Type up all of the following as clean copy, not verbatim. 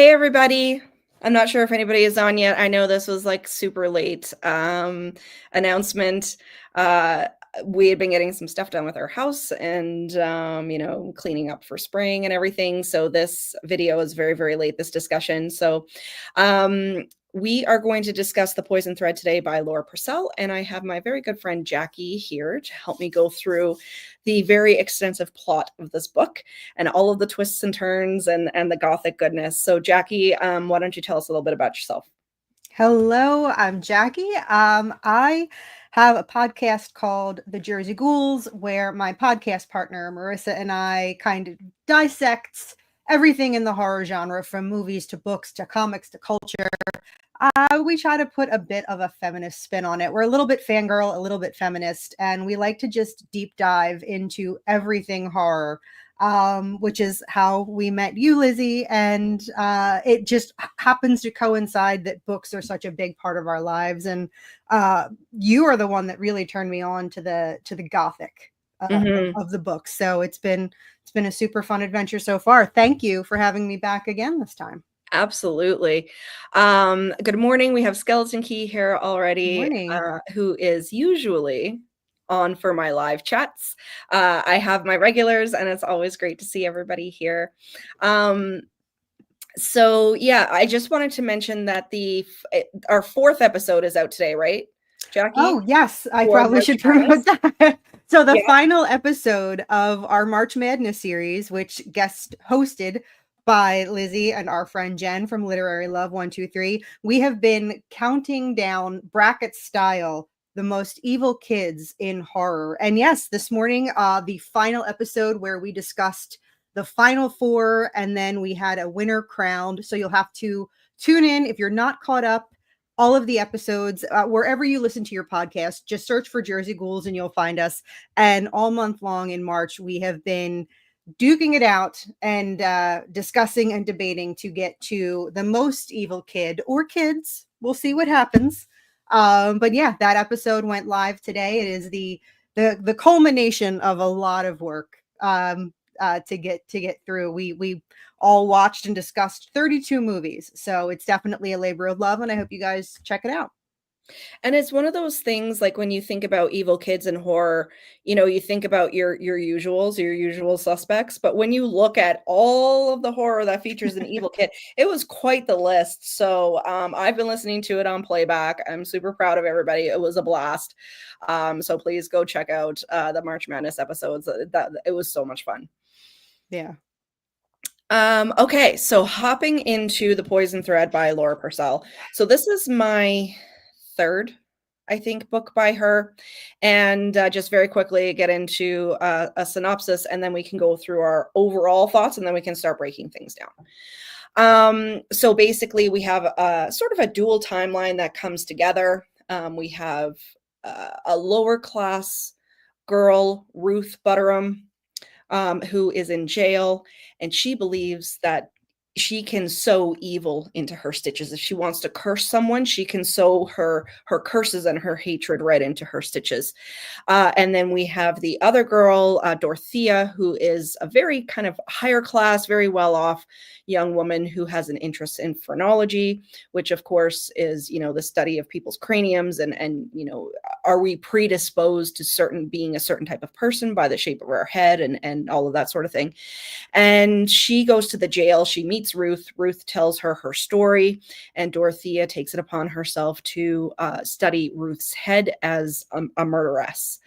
Hey everybody. I'm not sure if anybody is on yet. I know this was like super late announcement. Uh we had been getting some stuff done with our house and cleaning up for spring and everything. So this video is very, very late, this discussion. So we are going to discuss The Poison Thread today by Laura Purcell, and I have my very good friend Jacki here to help me go through the very extensive plot of this book and all of the twists and turns and the gothic goodness. So Jacki, why don't you tell us a little bit about yourself? Hello, I'm Jacki. I have a podcast called The Jersey Ghouls, where my podcast partner Marissa and I kind of dissects everything in the horror genre, from movies to books to comics to culture. We try to put a bit of a feminist spin on it. We're a little bit fangirl, a little bit feminist, and we like to just deep dive into everything horror, which is how we met you, Lizzie. And it just happens to coincide that books are such a big part of our lives. And you are the one that really turned me on to the gothic of the books. So it's been a super fun adventure so far. Thank you for having me back again this time. Absolutely. Good morning. We have Skeleton Key here already, Morning. who is usually on for my live chats. I have my regulars, and it's always great to see everybody here. So yeah, I just wanted to mention that our fourth episode is out today, right, Jacki? Oh, yes, I For probably March should Madness? promote that. So the Yeah. final episode of our March Madness series, which guest hosted by Lizzie and our friend Jen from Literary Love 123, we have been counting down bracket style the most evil kids in horror. And yes, this morning, the final episode where we discussed the final four, and then we had a winner crowned. So you'll have to tune in if you're not caught up. All of the episodes, wherever you listen to your podcast, just search for Jersey Ghouls and you'll find us. And all month long in March, we have been duking it out and discussing and debating to get to the most evil kid or kids. We'll see what happens. But yeah, that episode went live today. It is the culmination of a lot of work to get through. We all watched and discussed 32 movies. So it's definitely a labor of love, and I hope you guys check it out. And it's one of those things, like, when you think about evil kids in horror, you think about your usuals, your usual suspects, but when you look at all of the horror that features an evil kid, it was quite the list. So I've been listening to it on playback. I'm super proud of everybody. It was a blast. So please go check out the March Madness episodes. It was so much fun. Yeah. Okay, so hopping into The Poison Thread by Laura Purcell. So this is my third, I think, book by her. And just very quickly get into a synopsis, and then we can go through our overall thoughts, and then we can start breaking things down. So basically, we have a sort of a dual timeline that comes together. We have a lower class girl, Ruth Butterham, who is in jail, and she believes that she can sew evil into her stitches. If she wants to curse someone, she can sew her curses and her hatred right into her stitches. And then we have the other girl, Dorothea, who is a very kind of higher class, very well off young woman who has an interest in phrenology, which of course is, the study of people's craniums and are we predisposed to being a certain type of person by the shape of our head and all of that sort of thing. And she goes to the jail. She meets Ruth. Ruth tells her story, and Dorothea takes it upon herself to study Ruth's head as a murderess.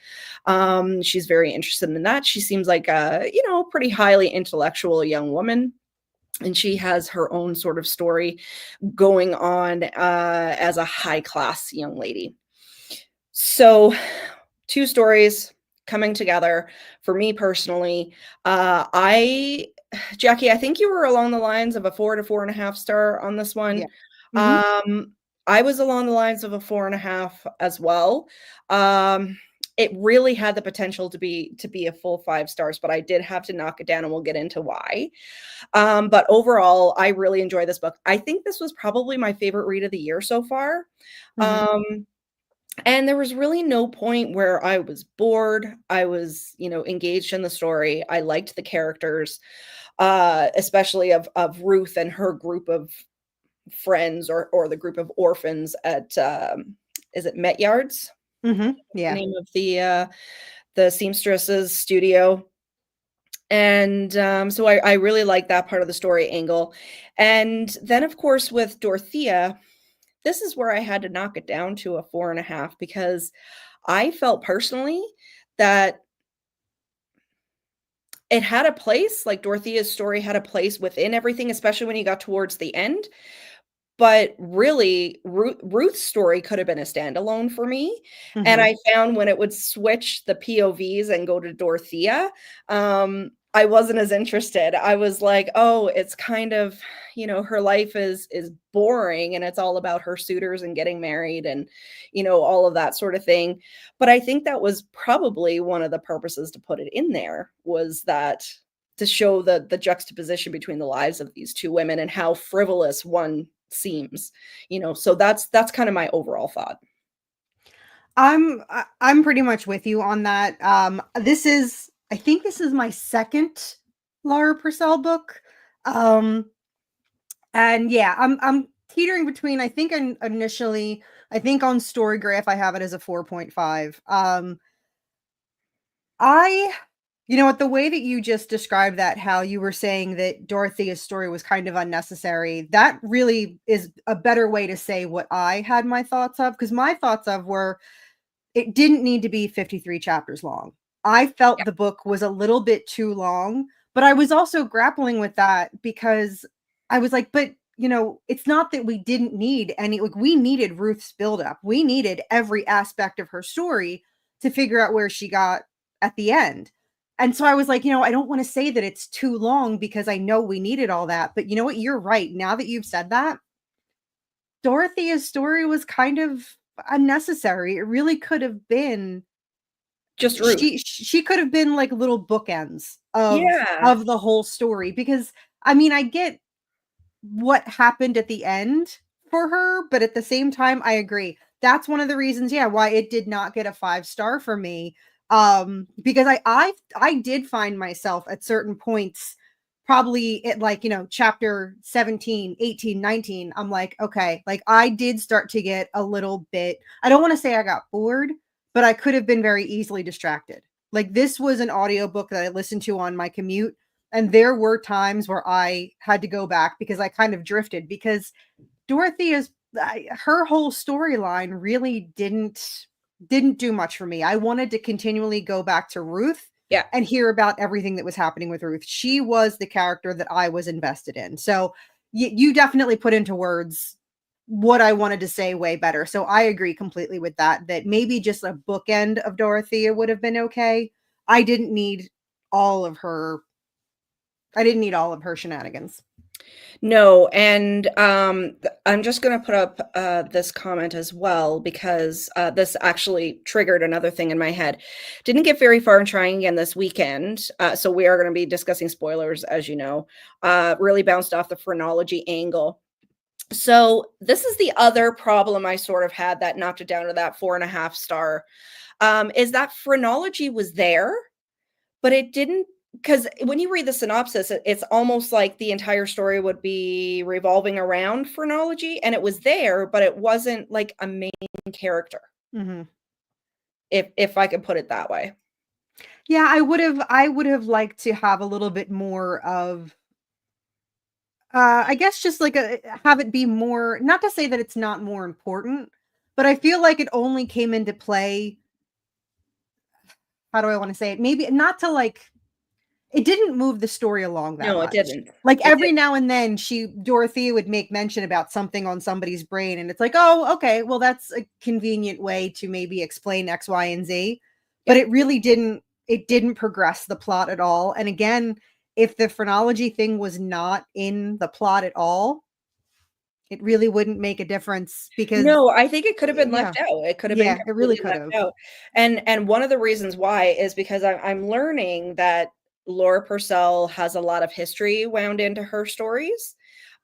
She's very interested in that. She seems like a, pretty highly intellectual young woman. And she has her own sort of story going on as a high class young lady. So, two stories coming together for me personally. Jacki, I think you were along the lines of a 4 to 4.5 star on this one. Yeah. Mm-hmm. I was along the lines of a 4.5 as well. It really had the potential to be a full 5 stars, but I did have to knock it down, and we'll get into why. But overall, I really enjoy this book. I think this was probably my favorite read of the year so far. Mm-hmm. And there was really no point where I was bored. I was, engaged in the story. I liked the characters, especially of Ruth and her group of friends, or the group of orphans at, is it Met Yards? The Yeah. name of the seamstress's studio. And so I really like that part of the story angle. And then, of course, with Dorothea, this is where I had to knock it down to a 4.5, because I felt personally that it had a place, like Dorothea's story had a place within everything, especially when you got towards the end. But really, Ruth's story could have been a standalone for me, and Hmm. I found when it would switch the POVs and go to Dorothea, I wasn't as interested. I was like, "Oh, it's kind of, her life is boring, and it's all about her suitors and getting married and, all of that sort of thing." But I think that was probably one of the purposes to put it in there, was that to show the juxtaposition between the lives of these 2 women and how frivolous one seems, so that's kind of my overall thought. I'm pretty much with you on that. This is I think this is my second Laura Purcell book. Um, and yeah, I'm teetering between. I think initially, I think on Storygraph I have it as a 4.5. I You know what, the way that you just described that, how you were saying that Dorothea's story was kind of unnecessary, that really is a better way to say what I had my thoughts of. Because my thoughts of were, it didn't need to be 53 chapters long. I felt Yeah. the book was a little bit too long, but I was also grappling with that because I was like, but it's not that we didn't need any, like, we needed Ruth's buildup. We needed every aspect of her story to figure out where she got at the end. And so I was like, I don't want to say that it's too long because I know we needed all that. But you know what? You're right. Now that you've said that, Dorothea's story was kind of unnecessary. It really could have been, Just Ruth. she could have been like little bookends Yeah. of the whole story, because I mean, I get what happened at the end for her, but at the same time I agree. That's one of the reasons, yeah, why it did not get a 5 star for me. Because I did find myself at certain points, probably at, like, chapter 17, 18, 19. I'm like, okay, like, I did start to get a little bit, I don't want to say I got bored, but I could have been very easily distracted. Like, this was an audiobook that I listened to on my commute, and there were times where I had to go back because I kind of drifted, because Dorothea's her whole storyline really didn't do much for me. I wanted to continually go back to Ruth Yeah. and hear about everything that was happening with Ruth. She was the character that I was invested in. So you definitely put into words what I wanted to say way better. So I agree completely with that, that maybe just a bookend of Dorothea would have been okay. I didn't need all of her I didn't need all of her shenanigans. No, and I'm just going to put up this comment as well, because this actually triggered another thing in my head. Didn't get very far in trying again this weekend, so we are going to be discussing spoilers, as you know. Really bounced off the phrenology angle. So this is the other problem I sort of had that knocked it down to that 4.5 star. Is that phrenology was there, but it didn't, because when you read the synopsis, it's almost like the entire story would be revolving around phrenology, and it was there, but it wasn't like a main character, Mhm. if I could put it that way. Yeah, I would have liked to have a little bit more of, I guess, just like have it be more, not to say that it's not more important, but I feel like it only came into play, how do I want to say it? Maybe not to, like, it didn't move the story along that No, it much. didn't. Like, It every didn't. now and then Dorothea would make mention about something on somebody's brain, and it's like, "Oh, okay, well, that's a convenient way to maybe explain X, Y, and Z." But Yep. it didn't progress the plot at all. And again, if the phrenology thing was not in the plot at all, it really wouldn't make a difference, because No, I think it could have been yeah. left out. It could have been Yeah, it really completely could left have. out. And one of the reasons why is because I'm learning that Laura Purcell has a lot of history wound into her stories.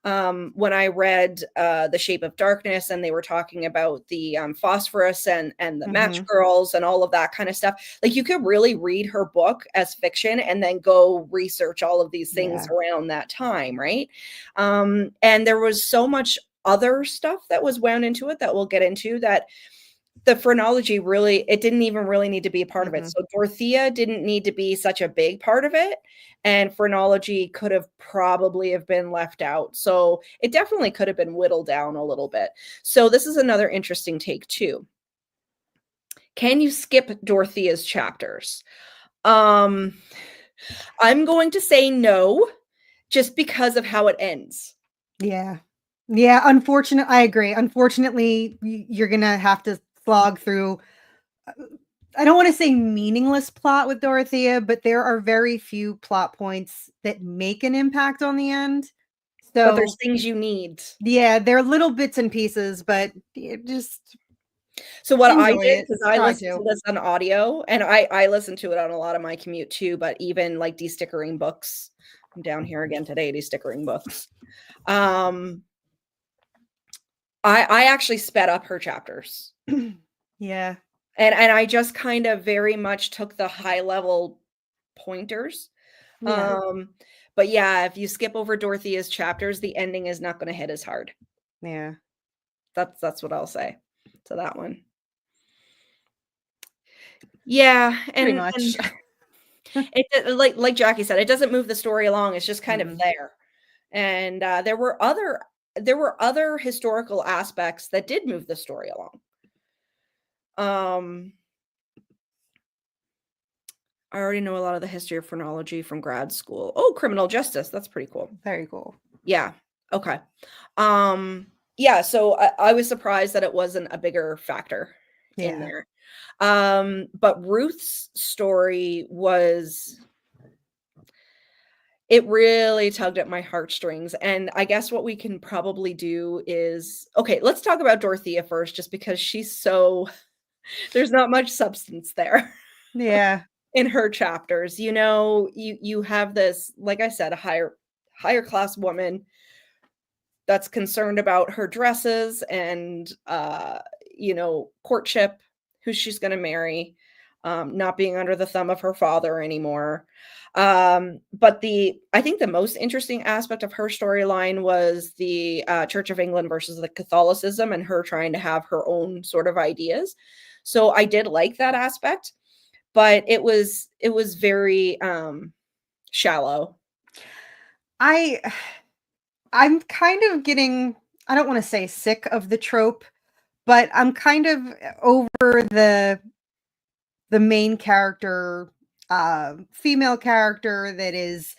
when I read The Shape of Darkness, and they were talking about the phosphorus and the match girls and all of that kind of stuff. Like, you could really read her book as fiction and then go research all of these things around that time, right? And there was so much other stuff that was wound into it that we'll get into, that the phrenology really, it didn't even really need to be a part of it. So Dorothea didn't need to be such a big part of it, and phrenology could have probably have been left out. So it definitely could have been whittled down a little bit. So this is another interesting take too. Can you skip Dorothea's chapters? I'm going to say no, just because of how it ends. Yeah. I agree. Unfortunately, you're gonna have to slog through, I don't want to say meaningless plot with Dorothea, but there are very few plot points that make an impact on the end. But there's So things you need. yeah, they're little bits and pieces, but just So what I enjoy did, it. because I Try listened to. to this on audio, and I listen to it on a lot of my commute too, but even like destickering books. I'm down here again today, destickering books. I actually sped up her chapters. Yeah. And I just kind of very much took the high level pointers. Yeah. But yeah, if you skip over Dorothea's chapters, the ending is not going to hit as hard. Yeah. That's what I'll say to that one. Yeah, Pretty and much. it, like Jacki said, it doesn't move the story along. It's just kind of there. And there were other historical aspects that did move the story along. I already know a lot of the history of phrenology from grad school. Oh, criminal justice. That's pretty cool. Very cool. Yeah. Okay. Yeah, so I was surprised that it wasn't a bigger factor in there. But Ruth's story it really tugged at my heartstrings. And I guess what we can probably do is, okay, let's talk about Dorothea first, just because there's not much substance there. Yeah. In her chapters. You have this, like I said, a higher class woman that's concerned about her dresses and courtship, who she's going to marry, not being under the thumb of her father anymore. But I think the most interesting aspect of her storyline was the Church of England versus the Catholicism, and her trying to have her own sort of ideas. So I did like that aspect, but it was very shallow. I'm kind of getting, I don't want to say sick of the trope, but I'm kind of over the main character, female character that is,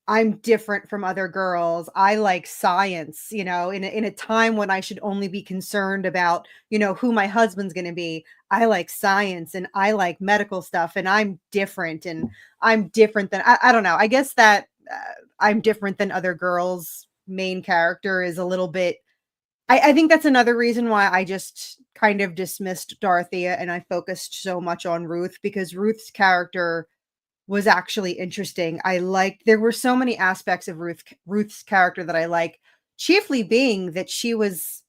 I'm different from other girls. I like science, in a time when I should only be concerned about, who my husband's going to be. I like science and I like medical stuff, and I'm different than, I don't know. I guess that I'm different than other girls main character is a little bit, I think that's another reason why I just kind of dismissed Dorothea and I focused so much on Ruth, because Ruth's character was actually interesting. There were so many aspects of Ruth's character that I like, chiefly being that she was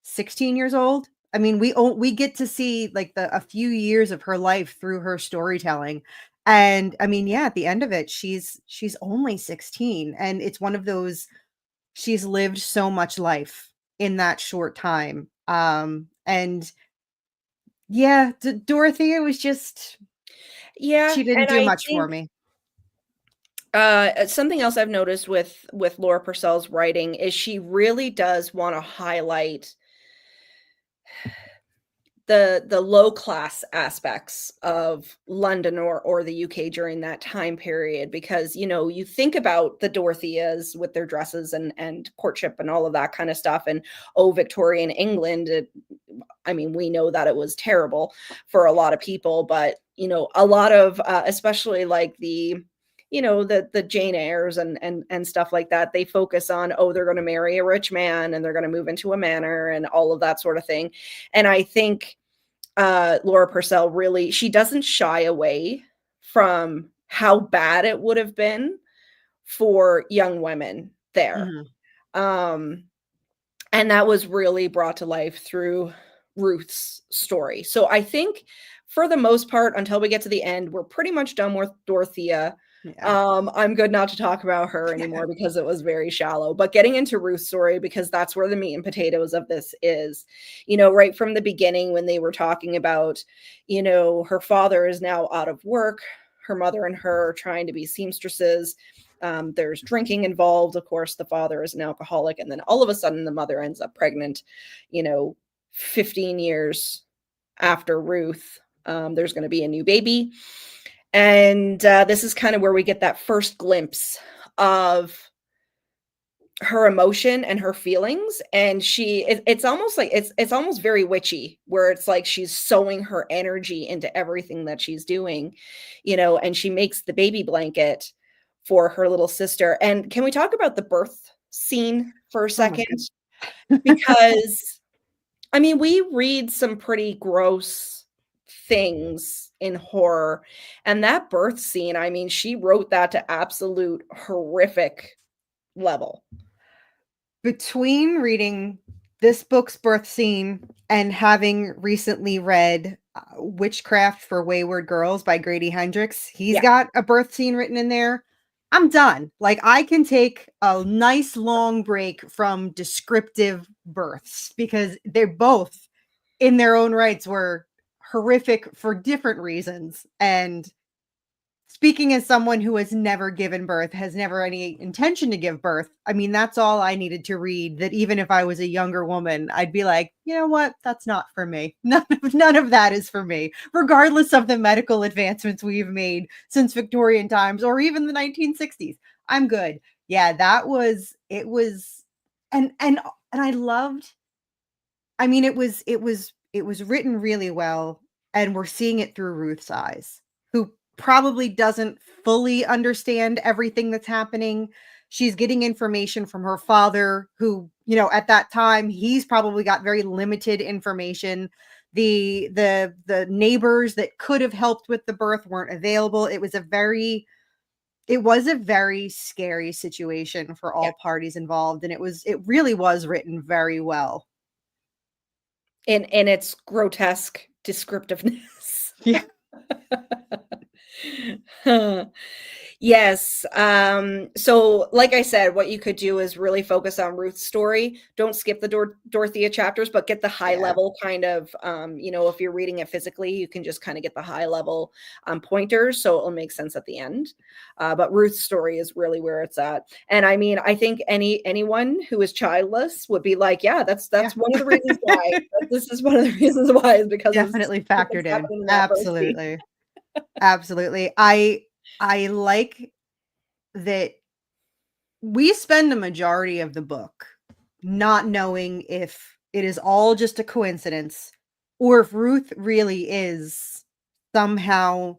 16 years old. I mean, we get to see like a few years of her life through her storytelling. And I mean, yeah, at the end of it, she's only 16, and it's one of those, she's lived so much life in that short time. And yeah, Dorothea was just, Yeah, she didn't and do I much for think me. something else I've noticed with Laura Purcell's writing is she really does want to highlight the low class aspects of London or the UK during that time period, because you think about the Dorotheas with their dresses and courtship and all of that kind of stuff, and Victorian England, I mean, we know that it was terrible for a lot of people, but a lot of especially like the the Jane Eyres and stuff like that, they focus on, oh, they're going to marry a rich man and they're going to move into a manor and all of that sort of thing. And I think Laura Purcell really, she doesn't shy away from how bad it would have been for young women there. Um, and that was really brought to life through Ruth's story. So I think for the most part, until we get to the end, we're pretty much done with Dorothea. Yeah. I'm good not to talk about her anymore because it was very shallow. But getting into Ruth's story, because that's where the meat and potatoes of this is, right from the beginning when they were talking about, her father is now out of work, her mother and her are trying to be seamstresses. There's drinking involved. Of course, the father is an alcoholic. And then all of a sudden, the mother ends up pregnant, 15 years after Ruth. There's going to be a new baby. And this is kind of where we get that first glimpse of her emotion and her feelings. And it's almost like it's almost very witchy, where it's like she's sowing her energy into everything that she's doing, and she makes the baby blanket for her little sister. And can we talk about the birth scene for a second? Because I mean, we read some pretty gross things in horror, and that birth scene, I mean, she wrote that to absolute horrific level. Between reading this book's birth scene and having recently read Witchcraft for Wayward Girls by Grady Hendrix, he's got a birth scene written in there. I'm done. Like, I can take a nice long break from descriptive births, because they're both in their own rights were horrific for different reasons. And speaking as someone who has never given birth, has never any intention to give birth, I mean, that's all I needed to read. That even if I was a younger woman, I'd be like, you know what? That's not for me. None of that is for me, regardless of the medical advancements we've made since Victorian times or even the 1960s. I'm good. Yeah, it was, and I loved, I mean, it was written really well, and we're seeing it through Ruth's eyes, who probably doesn't fully understand everything that's happening. She's getting information from her father, who, at that time, he's probably got very limited information. The neighbors that could have helped with the birth weren't available. It was a very scary situation for all parties involved, and it really was written very well. In its grotesque descriptiveness. Yeah. Yes. So like I said, what you could do is really focus on Ruth's story. Don't skip the Dorothea chapters, but get the high level kind of, if you're reading it physically, you can just kind of get the high level pointers, so it'll make sense at the end. But Ruth's story is really where it's at. And I mean, I think anyone who is childless would be like, yeah, that's one of the reasons why. This is one of the reasons why, is because definitely factored in. Absolutely. Absolutely. I like that we spend a majority of the book not knowing if it is all just a coincidence, or if Ruth really is somehow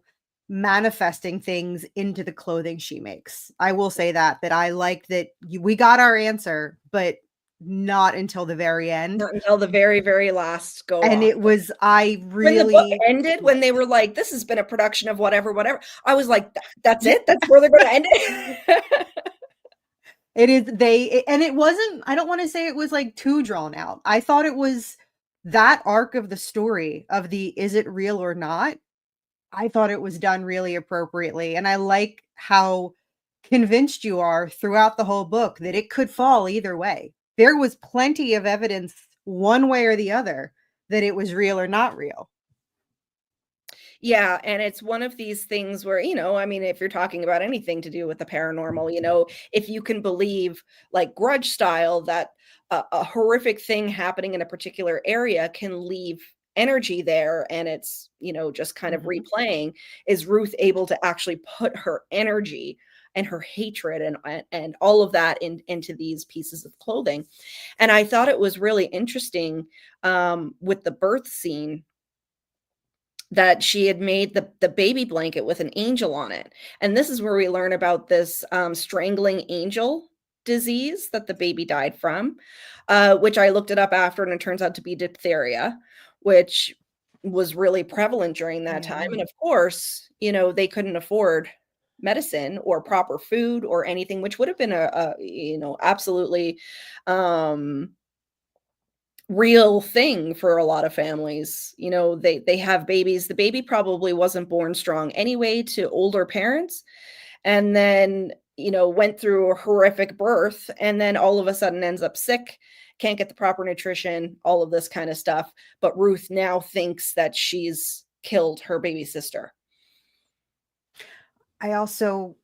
manifesting things into the clothing she makes. I will say that I like that we got our answer, but not until the very end. Not until the very, very last go and off. It was, when the book ended, when they were like, this has been a production of whatever, I was like, that's it? That's where they're going to end it? It is, and it wasn't, I don't want to say it was like too drawn out. I thought it was that arc of the story of the, is it real or not? I thought it was done really appropriately. And I like how convinced you are throughout the whole book that it could fall either way. There was plenty of evidence one way or the other that it was real or not real. Yeah, and it's one of these things where, I mean, if you're talking about anything to do with the paranormal, if you can believe, like Grudge style, that a horrific thing happening in a particular area can leave energy there, and it's, just kind of replaying, is Ruth able to actually put her energy and her hatred and all of that into these pieces of clothing? And I thought it was really interesting with the birth scene, that she had made the baby blanket with an angel on it. And this is where we learn about this strangling angel disease that the baby died from, which I looked it up after, and it turns out to be diphtheria, which was really prevalent during that time. And of course, they couldn't afford medicine or proper food or anything, which would have been a absolutely um real thing for a lot of families. They have babies. The baby probably wasn't born strong anyway to older parents, and then, went through a horrific birth, and then all of a sudden ends up sick, can't get the proper nutrition, all of this kind of stuff. But Ruth now thinks that she's killed her baby sister. I also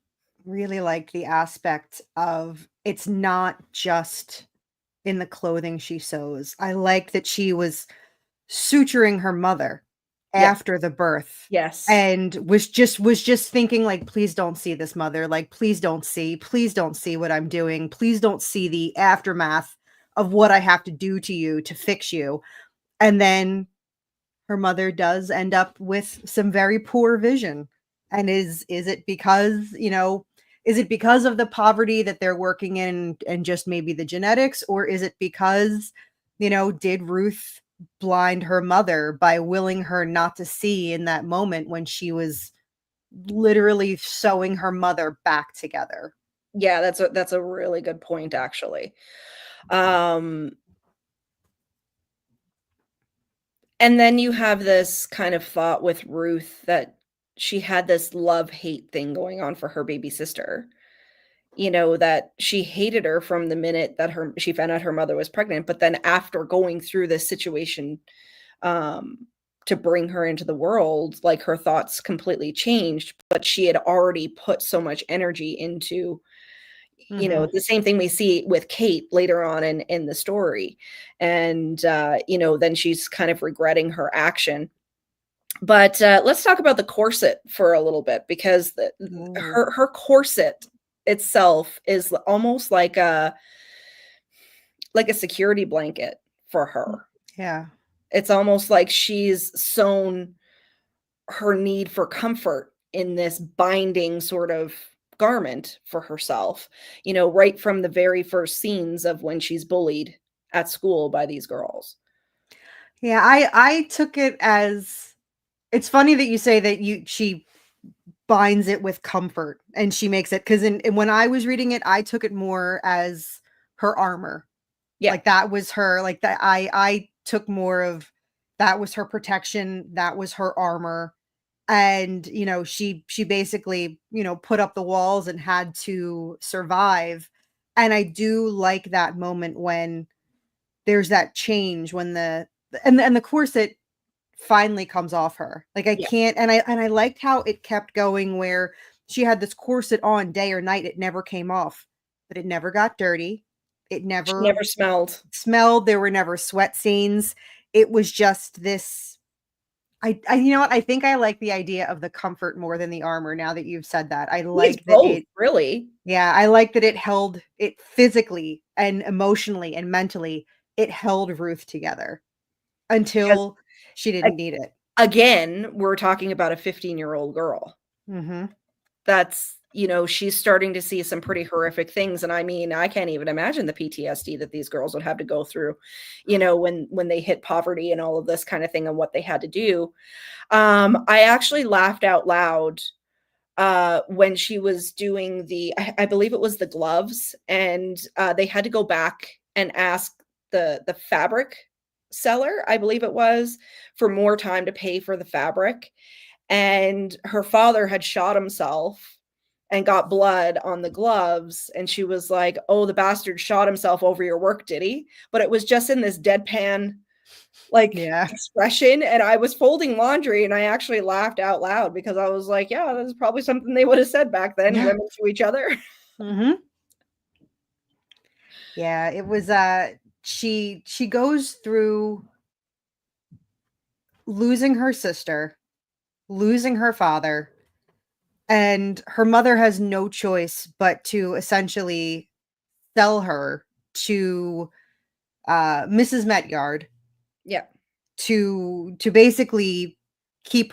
really like the aspect of it's not just in the clothing she sews. I like that she was suturing her mother Yeah. after the birth Yes. and was just thinking like, please don't see this, mother, like please don't see what I'm doing, please don't see the aftermath of what I have to do to you to fix you. And then her mother does end up with some very poor vision. And is it because, is it because of the poverty that they're working in and just maybe the genetics, or is it because, did Ruth blind her mother by willing her not to see in that moment when she was literally sewing her mother back together? Yeah, that's a really good point, actually. Um, and then you have this kind of thought with Ruth that she had this love-hate thing going on for her baby sister. That she hated her from the minute that she found out her mother was pregnant, but then after going through this situation, um, to bring her into the world, like, her thoughts completely changed, but she had already put so much energy into, Mhm. the same thing we see with Kate later on in the story. And, then she's kind of regretting her action. But, let's talk about the corset for a little bit, because Ooh. her corset itself is almost like a security blanket for her. Yeah. It's almost like she's sewn her need for comfort in this binding sort of garment for herself, right from the very first scenes of when she's bullied at school by these girls. Yeah, I took it as, it's funny that you say that she binds it with comfort and she makes it, because in when I was reading it, I took it more as her armor. Yeah. Like that was her, like that I took more of that was her protection, that was her armor. And she basically, put up the walls and had to survive. And I do like that moment when there's that change when the corset finally comes off her. Like I Yeah. can't, and I liked how it kept going where she had this corset on day or night, it never came off, but it never got dirty. It She never never smelled. smelled, there were never sweat stains. It was just this, I you know what? I think I like the idea of the comfort more than the armor now that you've said that. I Needs like that both, it, really, yeah, I like that it held it physically and emotionally and mentally, it held Ruth together because, until she a didn't need it. again, we're talking about a 15-year-old girl. Mhm. That's she's starting to see some pretty horrific things, and I mean, I can't even imagine the PTSD that these girls would have to go through, when they hit poverty and all of this kind of thing and what they had to do. I actually laughed out loud, when she was doing I believe it was the gloves, and, they had to go back and ask the fabric seller, I believe it was, for more time to pay for the fabric, and her father had shot himself and got blood on the gloves, and she was like, "Oh, the bastard shot himself over your work, did he?" But it was just in this deadpan, like, Yeah. expression, and I was folding laundry, and I actually laughed out loud because I was like, "Yeah, that's probably something they would have said back then, Yeah. women to each other." Mhm. Yeah, it was, she goes through losing her sister, losing her father, and her mother has no choice but to essentially sell her to, Mrs. Metyard Yeah, to basically keep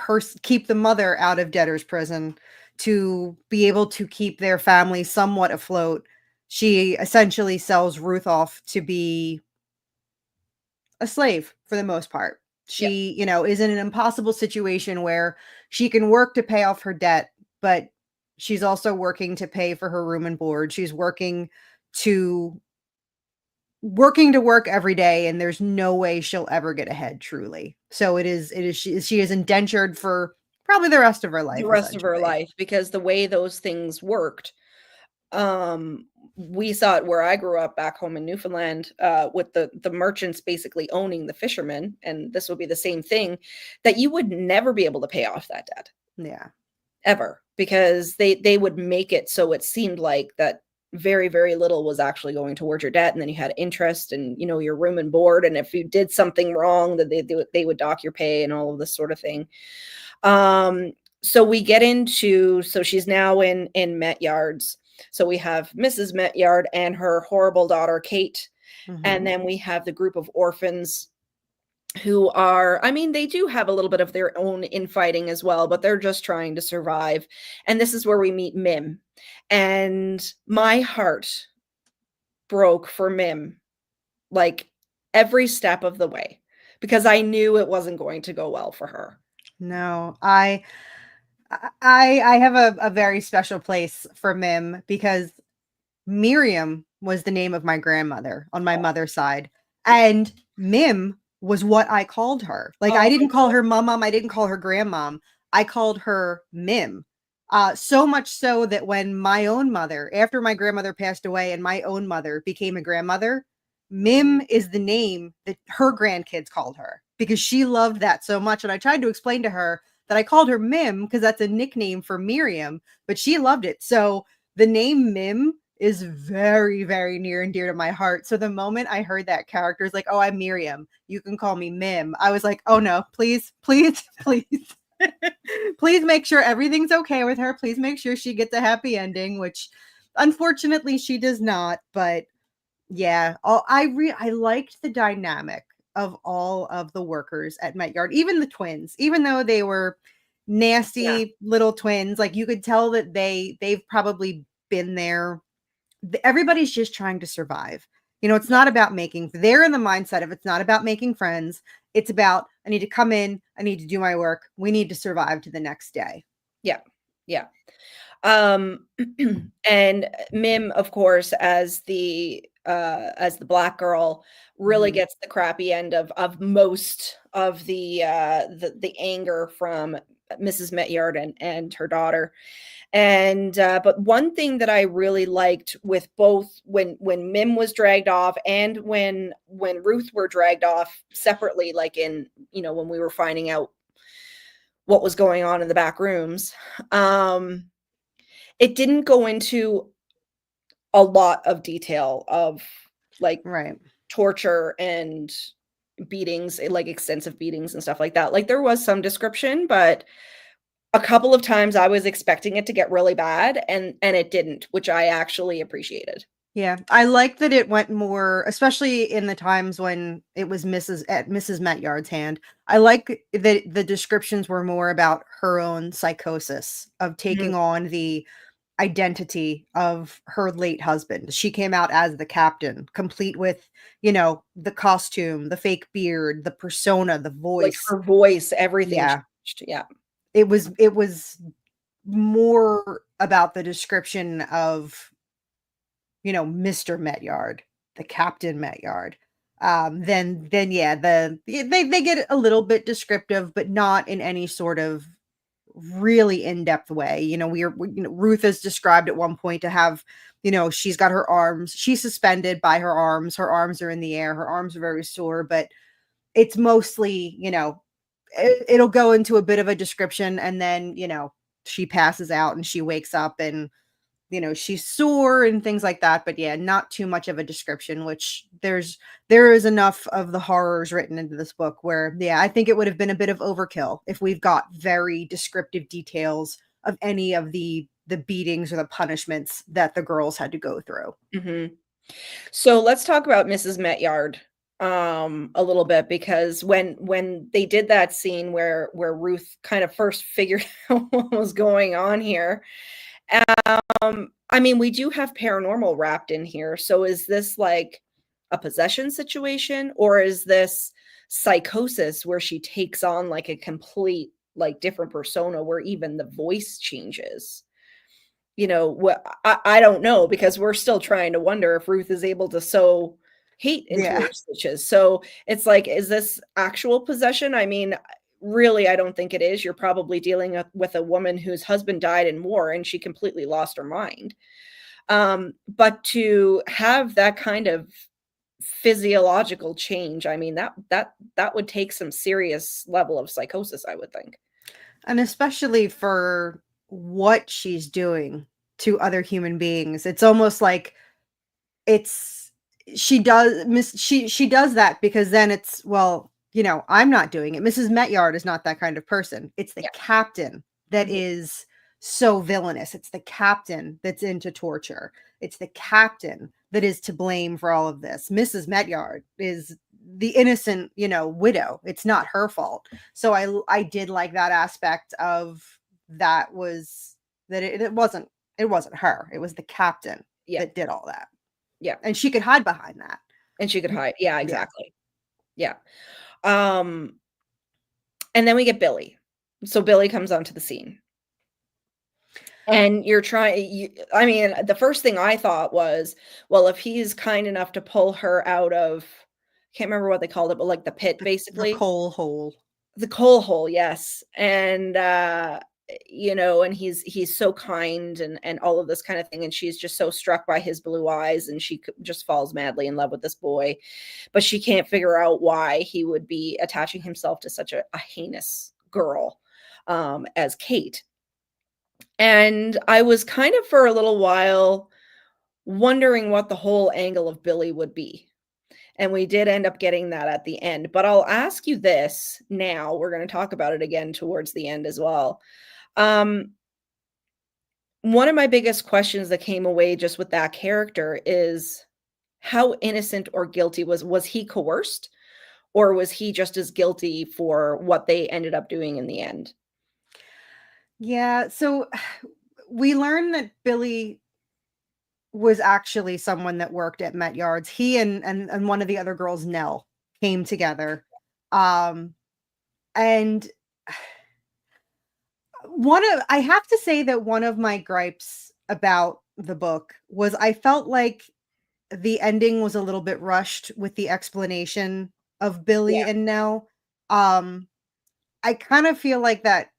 the mother out of debtor's prison, to be able to keep their family somewhat afloat. She essentially sells Ruth off to be a slave for the most part. yeah, She, is in an impossible situation where she can work to pay off her debt, but she's also working to pay for her room and board. She's to work every day, and there's no way she'll ever get ahead truly. So she is indentured for probably the rest of her life, The rest of her essentially. life, because the way those things worked, we saw it where I grew up back home in Newfoundland, with the merchants basically owning the fishermen, and this would be the same thing, that you would never be able to pay off that debt Yeah. ever, because they would make it so it seemed like that very, very little was actually going towards your debt, and then you had interest and, you know, your room and board, and if you did something wrong, that they would dock your pay and all of this sort of thing. So we get into, so she's now in Metyards. So we have Mrs. Metyard and her horrible daughter, Kate. And then we have the group of orphans who are, I mean, they do have a little bit of their own infighting as well, but they're just trying to survive. And this is where we meet Mim. And my heart broke for Mim, like every step of the way, because I knew it wasn't going to go well for her. No, I have a very special place for Mim because Miriam was the name of my grandmother on my mother's side, and Mim was what I called her. Like, I didn't call her mom, I didn't call her grandmom. I called her Mim. So much so that when my own mother, after my grandmother passed away and my own mother became a grandmother, Mim is the name that her grandkids called her because she loved that so much. And I tried to explain to her that I called her Mim because that's a nickname for Miriam, but she loved it. So the name Mim is very, very near and dear to my heart. So the moment I heard that character is like, oh, I'm Miriam, you can call me Mim, I was like, oh no, please, please, please. Please make sure everything's okay with her. Please make sure she gets a happy ending, which unfortunately she does not. But yeah, I liked the dynamic of all of the workers at Metyard, even the twins, even though they were nasty little twins. Like, you could tell that they've probably been there. Everybody's just trying to survive. You know, it's not about they're in the mindset of, it's not about making friends. It's about, I need to come in, I need to do my work. We need to survive to the next day. Yeah. Yeah. And Mim, of course, as the black girl, really gets the crappy end of most of the anger from Mrs. Metyard and her daughter. And but one thing that I really liked with both, when Mim was dragged off and when Ruth were dragged off separately, like in, you know, when we were finding out what was going on in the back rooms, it didn't go into a lot of detail of, like, Right. torture and beatings, like extensive beatings and stuff like that. Like, there was some description, but a couple of times I was expecting it to get really bad, and it didn't, which I actually appreciated. Yeah, I like that it went more, especially in the times when it was Mrs. Metyard's hand. I like that the descriptions were more about her own psychosis of taking on the identity of her late husband. She came out as the captain, complete with, you know, the costume, the fake beard, the persona, the Like, voice. her voice, everything Yeah, changed. Yeah. it was more about the description of, you know, Mr. Metyard, the Captain Metyard. Then yeah, they get a little bit descriptive, but not in any sort of really in-depth way. You know, you know, Ruth is described at one point to have, you know, she's got her arms, she's suspended by her arms are in the air, her arms are very sore, but it's mostly, you know, it'll go into a bit of a description, and then, you know, she passes out and she wakes up and, you know, she's sore and things like that. But yeah, not too much of a description, which there is enough of the horrors written into this book where, yeah, I think it would have been a bit of overkill if we've got very descriptive details of any of the beatings or the punishments that the girls had to go through. So let's talk about Mrs. Metyard a little bit, because when they did that scene where Ruth kind of first figured out what was going on here, I mean, we do have paranormal wrapped in here. So is this like a possession situation, or is this psychosis where she takes on like a complete, like, different persona where even the voice changes? you know, what I don't know, because we're still trying to wonder if Ruth is able to sew hate into Yeah. her stitches. So it's like, is this actual possession? I mean, really, I don't think it is. You're probably dealing with a woman whose husband died in war and she completely lost her mind. But to have that kind of physiological change, I mean, that would take some serious level of psychosis, I would think. And especially for what she's doing to other human beings. It's almost like it's she does that because then it's, well, I'm not doing it. Mrs. Metyard is not that kind of person. It's the Yeah. captain that Mhm. is so villainous. It's the captain that's into torture. It's the captain that is to blame for all of this. Mrs. Metyard is the innocent, widow. It's not her fault. So I did like that aspect of that, was that it wasn't her. It was the captain Yeah. that did all that. Yeah. And she could hide behind that. And she could hide. Yeah, Yeah. exactly. Yeah. Um, and then we get Billy. So Billy comes onto the scene. And I mean, the first thing I thought was, well, if he's kind enough to pull her out of, I can't remember what they called it, but like the pit, The basically. coal hole. The coal hole, yes. And you know, and he's so kind and all of this kind of thing, and she's just so struck by his blue eyes, and just falls madly in love with this boy, but she can't figure out why he would be attaching himself to such a heinous girl as Kate. And I was kind of, for a little while, wondering what the whole angle of Billy would be. And we did end up getting that at the end. But I'll ask you this now. We're going to talk about it again towards the end as well. Um, one of my biggest questions that came away just with that character is, how innocent or guilty was he coerced, or was he just as guilty for what they ended up doing in the end? Yeah, so we learned that Billy was actually someone that worked at Met Yards. He and one of the other girls, Nell, came together. Um, and I have to say that one of my gripes about the book was I felt like the ending was a little bit rushed with the explanation of Billy Yeah. and Nell. Um, I kind of feel like that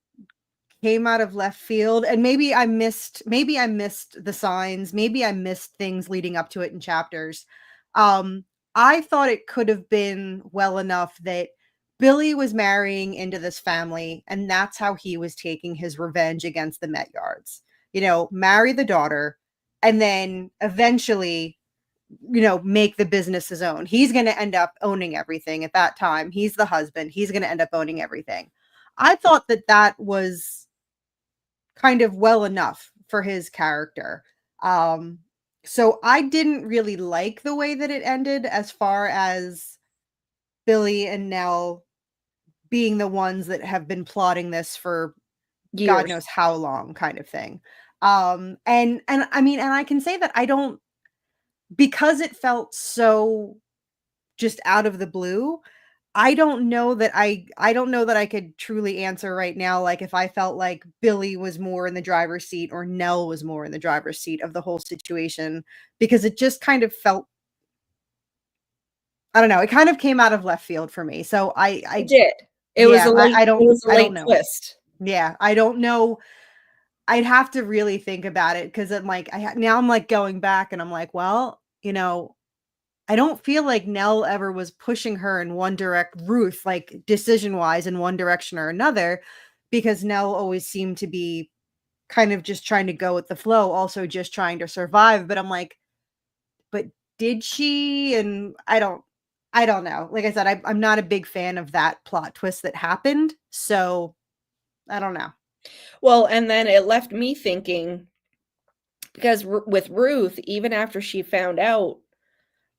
came out of left field, and maybe I missed the signs, maybe I missed things leading up to it in chapters. Um, I thought it could have been well enough that Billy was marrying into this family, and that's how he was taking his revenge against the Met Yards. Marry the daughter, and then eventually, make the business his own. He's going to end up owning everything at that time. He's the husband. He's going to end up owning everything. I thought that was kind of well enough for his character. So I didn't really like the way that it ended, as far as Billy and Nell being the ones that have been plotting this for God Years. knows how long, kind of thing. And I mean, and I can say that I don't, because it felt so just out of the blue. I don't know that I could truly answer right now, like, if I felt like Billy was more in the driver's seat or Nell was more in the driver's seat of the whole situation, because it just kind of felt, I don't know, it kind of came out of left field for me. So It did. It was yeah, a late it was a I don't late know. twist. Yeah, I don't know. I'd have to really think about it, because I'm like, now I'm like going back and I'm like, well, I don't feel like Nell ever was pushing her in Ruth, like, decision-wise, in one direction or another, because Nell always seemed to be kind of just trying to go with the flow, also just trying to survive. But I'm like, but did she? And I don't know. Like I said, I'm not a big fan of that plot twist that happened. So I don't know. Well, and then it left me thinking, because with Ruth, even after she found out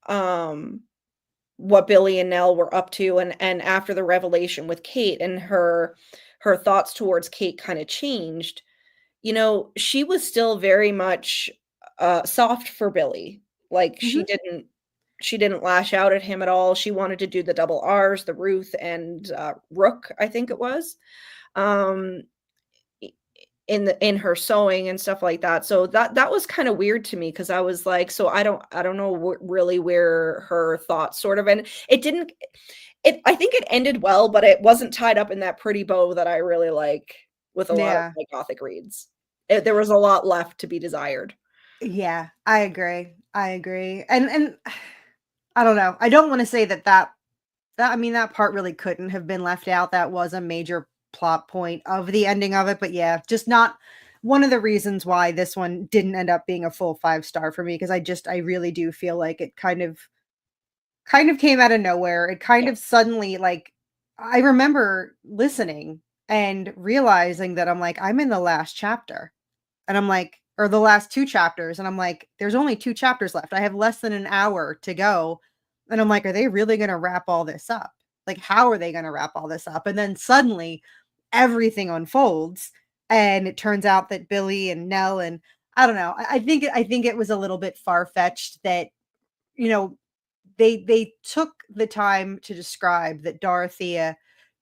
um what Billy and Nell were up to, and after the revelation with Kate, and her thoughts towards Kate kind of changed, she was still very much soft for Billy. Like, Mhm. she didn't lash out at him at all. She wanted to do the double R's, the Ruth and Rook, I think it was. Um in her sewing and stuff like that. So that was kind of weird to me because I was like, so I don't know really where her thoughts sort of, and it didn't it I think it ended well, but it wasn't tied up in that pretty bow that I really like with a lot of Yeah. my gothic reads. There was a lot left to be desired. Yeah, I agree. I agree. And I don't know. I don't want to say that I mean that part really couldn't have been left out. That was a major plot point of the ending of it, but yeah, just not one of the reasons why this one didn't end up being a full 5 star for me because I really do feel like it kind of came out of nowhere. It kind Yeah. of suddenly like I remember listening and realizing that I'm like I'm in the last chapter. And I'm like or the last 2 chapters, and I'm like, "There's only 2 chapters left. I have less than an hour to go." And I'm like, "Are they really gonna wrap all this up? Like, how are they gonna wrap all this up?" And then suddenly, everything unfolds, and it turns out that Billy and Nell and I don't know. I think it was a little bit far-fetched that, you know, they took the time to describe that Dorothea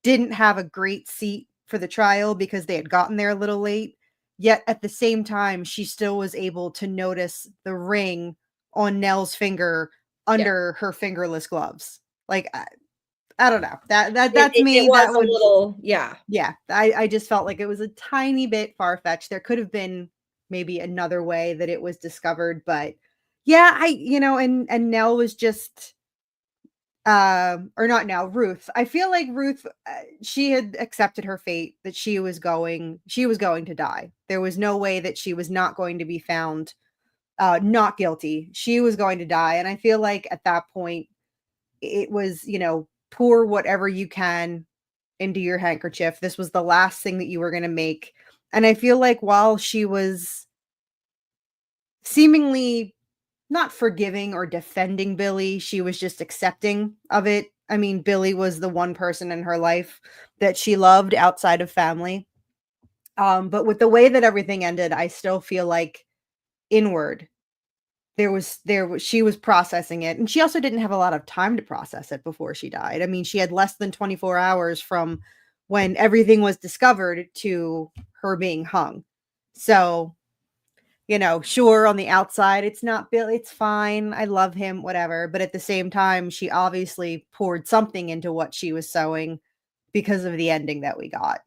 didn't have a great seat for the trial because they had gotten there a little late. Yet at the same time, she still was able to notice the ring on Nell's finger Yeah. under her fingerless gloves. Like I don't know. That's It me. was That a would little, yeah. yeah. I just felt like it was a tiny bit far fetched. There could have been maybe another way that it was discovered, but yeah, and Nell was just or not now, Ruth. I feel like Ruth she had accepted her fate that she was going to die. There was no way that she was not going to be found not guilty. She was going to die, and I feel like at that point it was, pour whatever you can into your handkerchief. This was the last thing that you were going to make. And I feel like while she was seemingly not forgiving or defending Billy, she was just accepting of it. I mean, Billy was the one person in her life that she loved outside of family. But with the way that everything ended, I still feel like inward she was processing it, and she also didn't have a lot of time to process it before she died. I mean, she had less than 24 hours from when everything was discovered to her being hung. So, sure, on the outside, it's not Bill, it's fine. I love him, whatever. But at the same time, she obviously poured something into what she was sewing because of the ending that we got.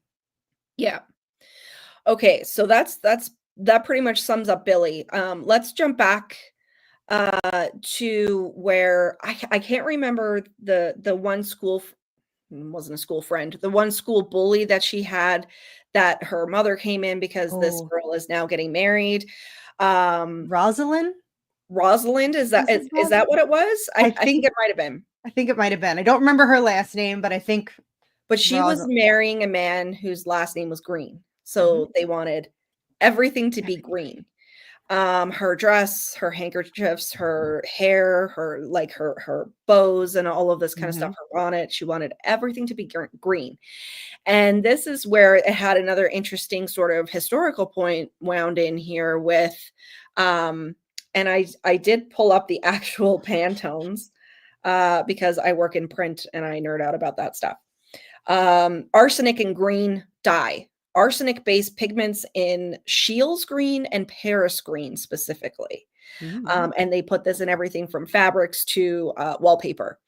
Yeah. Okay, so that pretty much sums up Billy. Let's jump back to where I can't remember the one wasn't a school friend, the one school bully that she had that her mother came in because this Oh, girl is now getting married. Um, Rosalind? Rosalind, is that Was it is that what it was? I I think think it might have been. I think it might have been. I don't remember her last name, but I think But she was Rosal marrying a man whose last name was Green. Mhm. So they wanted everything to be Everything. green. Her dress, her handkerchiefs, her hair, her bows and all of this kind of stuff, Mhm. her bonnet, she wanted everything to be green. And this is where it had another interesting sort of historical point wound in here with and I did pull up the actual Pantones because I work in print and I nerd out about that stuff. Arsenic and green dye. Arsenic-based pigments in Shields green and Paris green specifically. Mm. And they put this in everything from fabrics to wallpaper.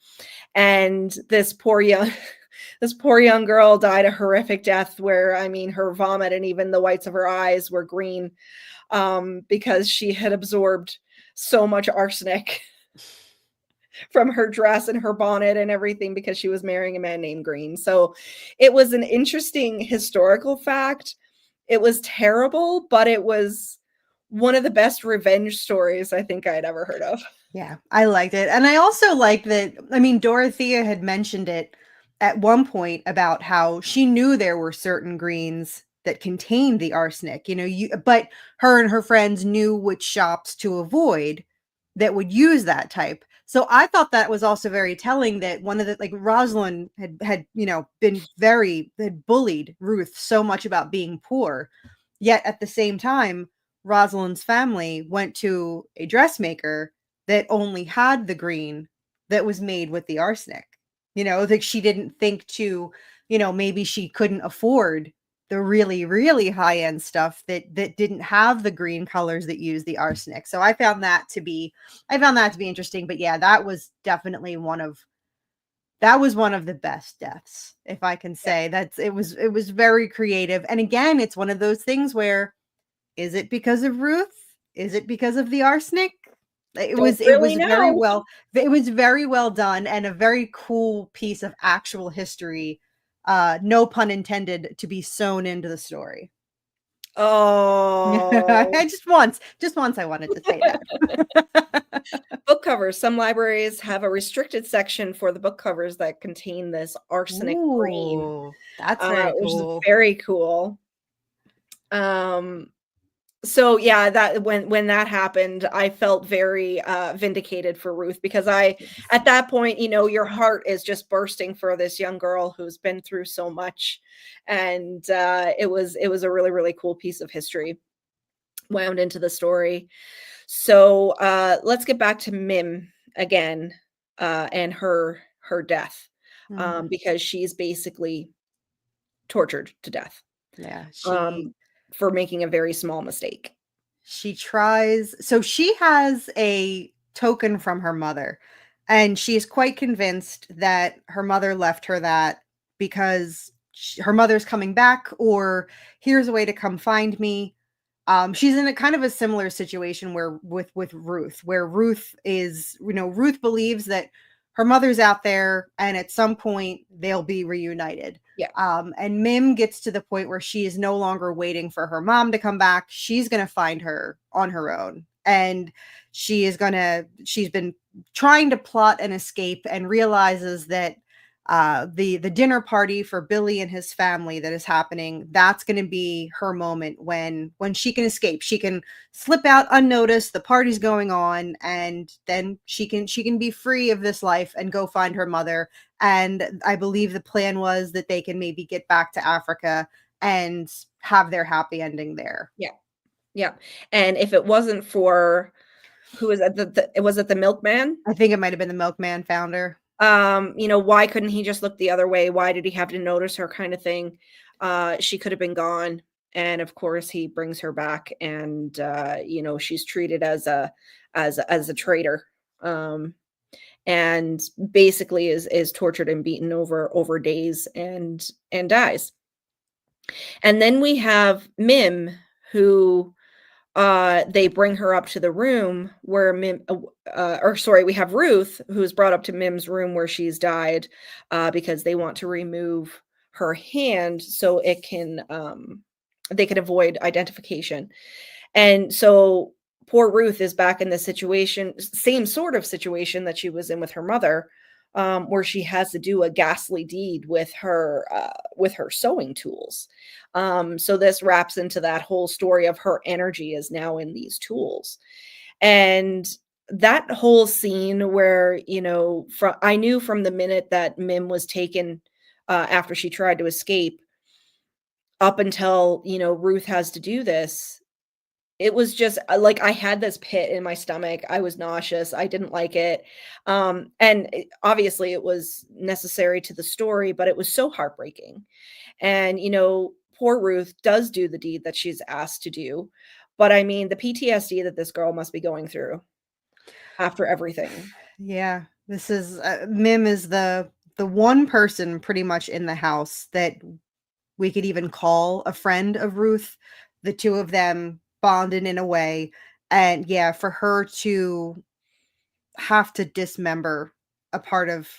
And this poor young this poor young girl died a horrific death where I mean her vomit and even the whites of her eyes were green because she had absorbed so much arsenic from her dress and her bonnet and everything because she was marrying a man named Green. So it was an interesting historical fact. It was terrible, but it was one of the best revenge stories I think I had ever heard of. Yeah, I liked it. And I also like that, I mean, Dorothea had mentioned it at one point about how she knew there were certain greens that contained the arsenic, but her and her friends knew which shops to avoid that would use that type. So I thought that was also very telling that one of the like Rosalind had been had bullied Ruth so much about being poor. Yet at the same time, Rosalind's family went to a dressmaker that only had the green that was made with the arsenic. Like she didn't think to, maybe she couldn't afford the really, really high end stuff that didn't have the green colors that use the arsenic. So I found that to be interesting. But yeah, that was definitely one of the best deaths, if I can Yeah. say. It was very creative. And again, it's one of those things where, is it because of Ruth? Is it because of the arsenic? Don't It really was very know. well it was very well done, and a very cool piece of actual history, no pun intended, to be sewn into the story. Oh. Just once I wanted to say that. Book covers. Some libraries have a restricted section for the book covers that contain this arsenic green, Ooh, that's very which is cool. very cool. So yeah, that when that happened, I felt very vindicated for Ruth, because I Yes. at that point, your heart is just bursting for this young girl who's been through so much, and it was a really really cool piece of history wound into the story. So let's get back to Mim again, and her death, Mhm. because she's basically tortured to death, Yeah, um, for making a very small mistake. she tries, so she has a token from her mother, and she is quite convinced that her mother left her that because her mother's coming back, or here's a way to come find me. She's in a kind of a similar situation where with Ruth, where Ruth is, Ruth believes that her mother's out there and at some point they'll be reunited. Yeah, And Mim gets to the point where she is no longer waiting for her mom to come back. She's going to find her on her own. And she's been trying to plot an escape, and realizes that the dinner party for Billy and his family that is happening, that's going to be her moment when she can escape. She can slip out unnoticed, the party's going on, and then she can be free of this life and go find her mother. And I believe the plan was that they can maybe get back to Africa and have their happy ending there. yeah, yeah. And if it wasn't for who was it? Was it the milkman? I think it might have been the Milkman founder. Why couldn't he just look the other way? Why did he have to notice her, kind of thing? She could have been gone. And of course he brings her back, and she's treated as a traitor. Um, and basically is tortured and beaten over days, and dies. And then we have Mim, who they bring her up to the room where or sorry, we have Ruth, who's brought up to Mim's room where she's died, because they want to remove her hand so they can avoid identification. And so poor Ruth is back in the situation, same sort of situation that she was in with her mother, where she has to do a ghastly deed with her sewing tools. So this wraps into that whole story of her energy is now in these tools. And that whole scene where, I knew from the minute that Mim was taken, after she tried to escape, up until, Ruth has to do this, it was just, like, I had this pit in my stomach, I was nauseous, I didn't like it, and obviously, it was necessary to the story, but it was so heartbreaking, and, poor Ruth does do the deed that she's asked to do, but, I mean, the PTSD that this girl must be going through after everything. Yeah, this is Mim is the one person pretty much in the house that we could even call a friend of Ruth. The two of them bonded in a way, and yeah, for her to have to dismember a part of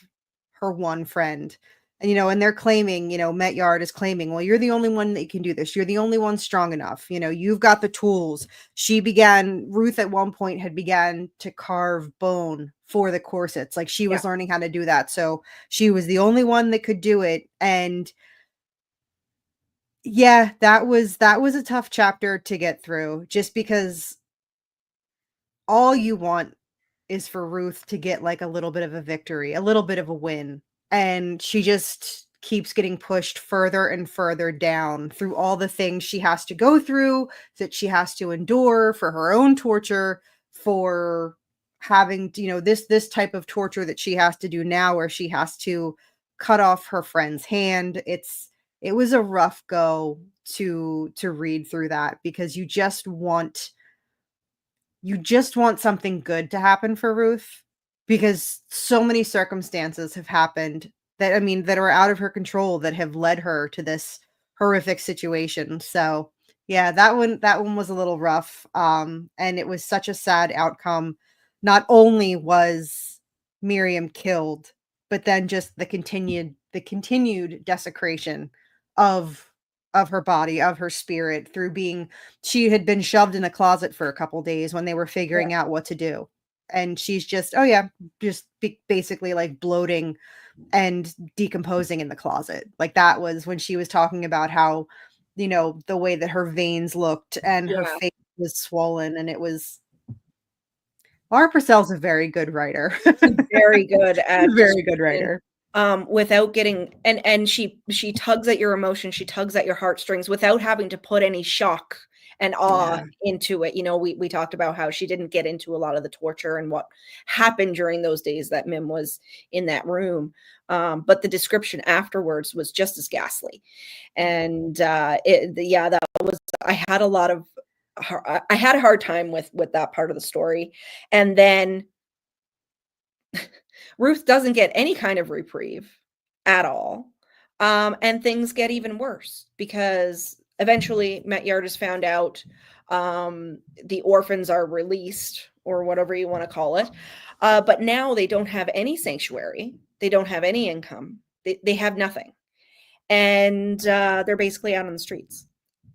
her one friend. And, and they're claiming, Met Yard is claiming, well, you're the only one that can do this. You're the only one strong enough. You've got the tools. Ruth at one point had began to carve bone for the corsets. Like, she Yeah, was learning how to do that. So she was the only one that could do it. And yeah, that was a tough chapter to get through, just because all you want is for Ruth to get like a little bit of a victory, a little bit of a win. And she just keeps getting pushed further and further down through all the things she has to go through, that she has to endure for her own torture, for having, this type of torture that she has to do now, where she has to cut off her friend's hand. it was a rough go to read through that, because you just want something good to happen for Ruth, because so many circumstances have happened that, I mean, that are out of her control, that have led her to this horrific situation. So, yeah, that one was a little rough. And it was such a sad outcome. Not only was Miriam killed, but then just the continued desecration of her body, of her spirit, through being she had been shoved in a closet for a couple days when they were Yeah. figuring out what to do. And she's just, oh yeah, just basically like bloating and decomposing in the closet. Like, that was when she was talking about how, the way that her veins looked and her Yeah. face was swollen. And it was, Laura Purcell's a very good writer. Very good at Very good description, writer. without getting, and she tugs at your emotion, she tugs at your heartstrings without having to put any shock and awe Yeah. into it. We talked about how she didn't get into a lot of the torture and what happened during those days that Mim was in that room, but the description afterwards was just as ghastly. And, yeah, that was I had a lot of I had a hard time with that part of the story, and then Ruth doesn't get any kind of reprieve at all. And things get even worse because eventually Metyard is found out. The orphans are released, or whatever you want to call it. But now they don't have any sanctuary. They don't have any income. They have nothing. And they're basically out on the streets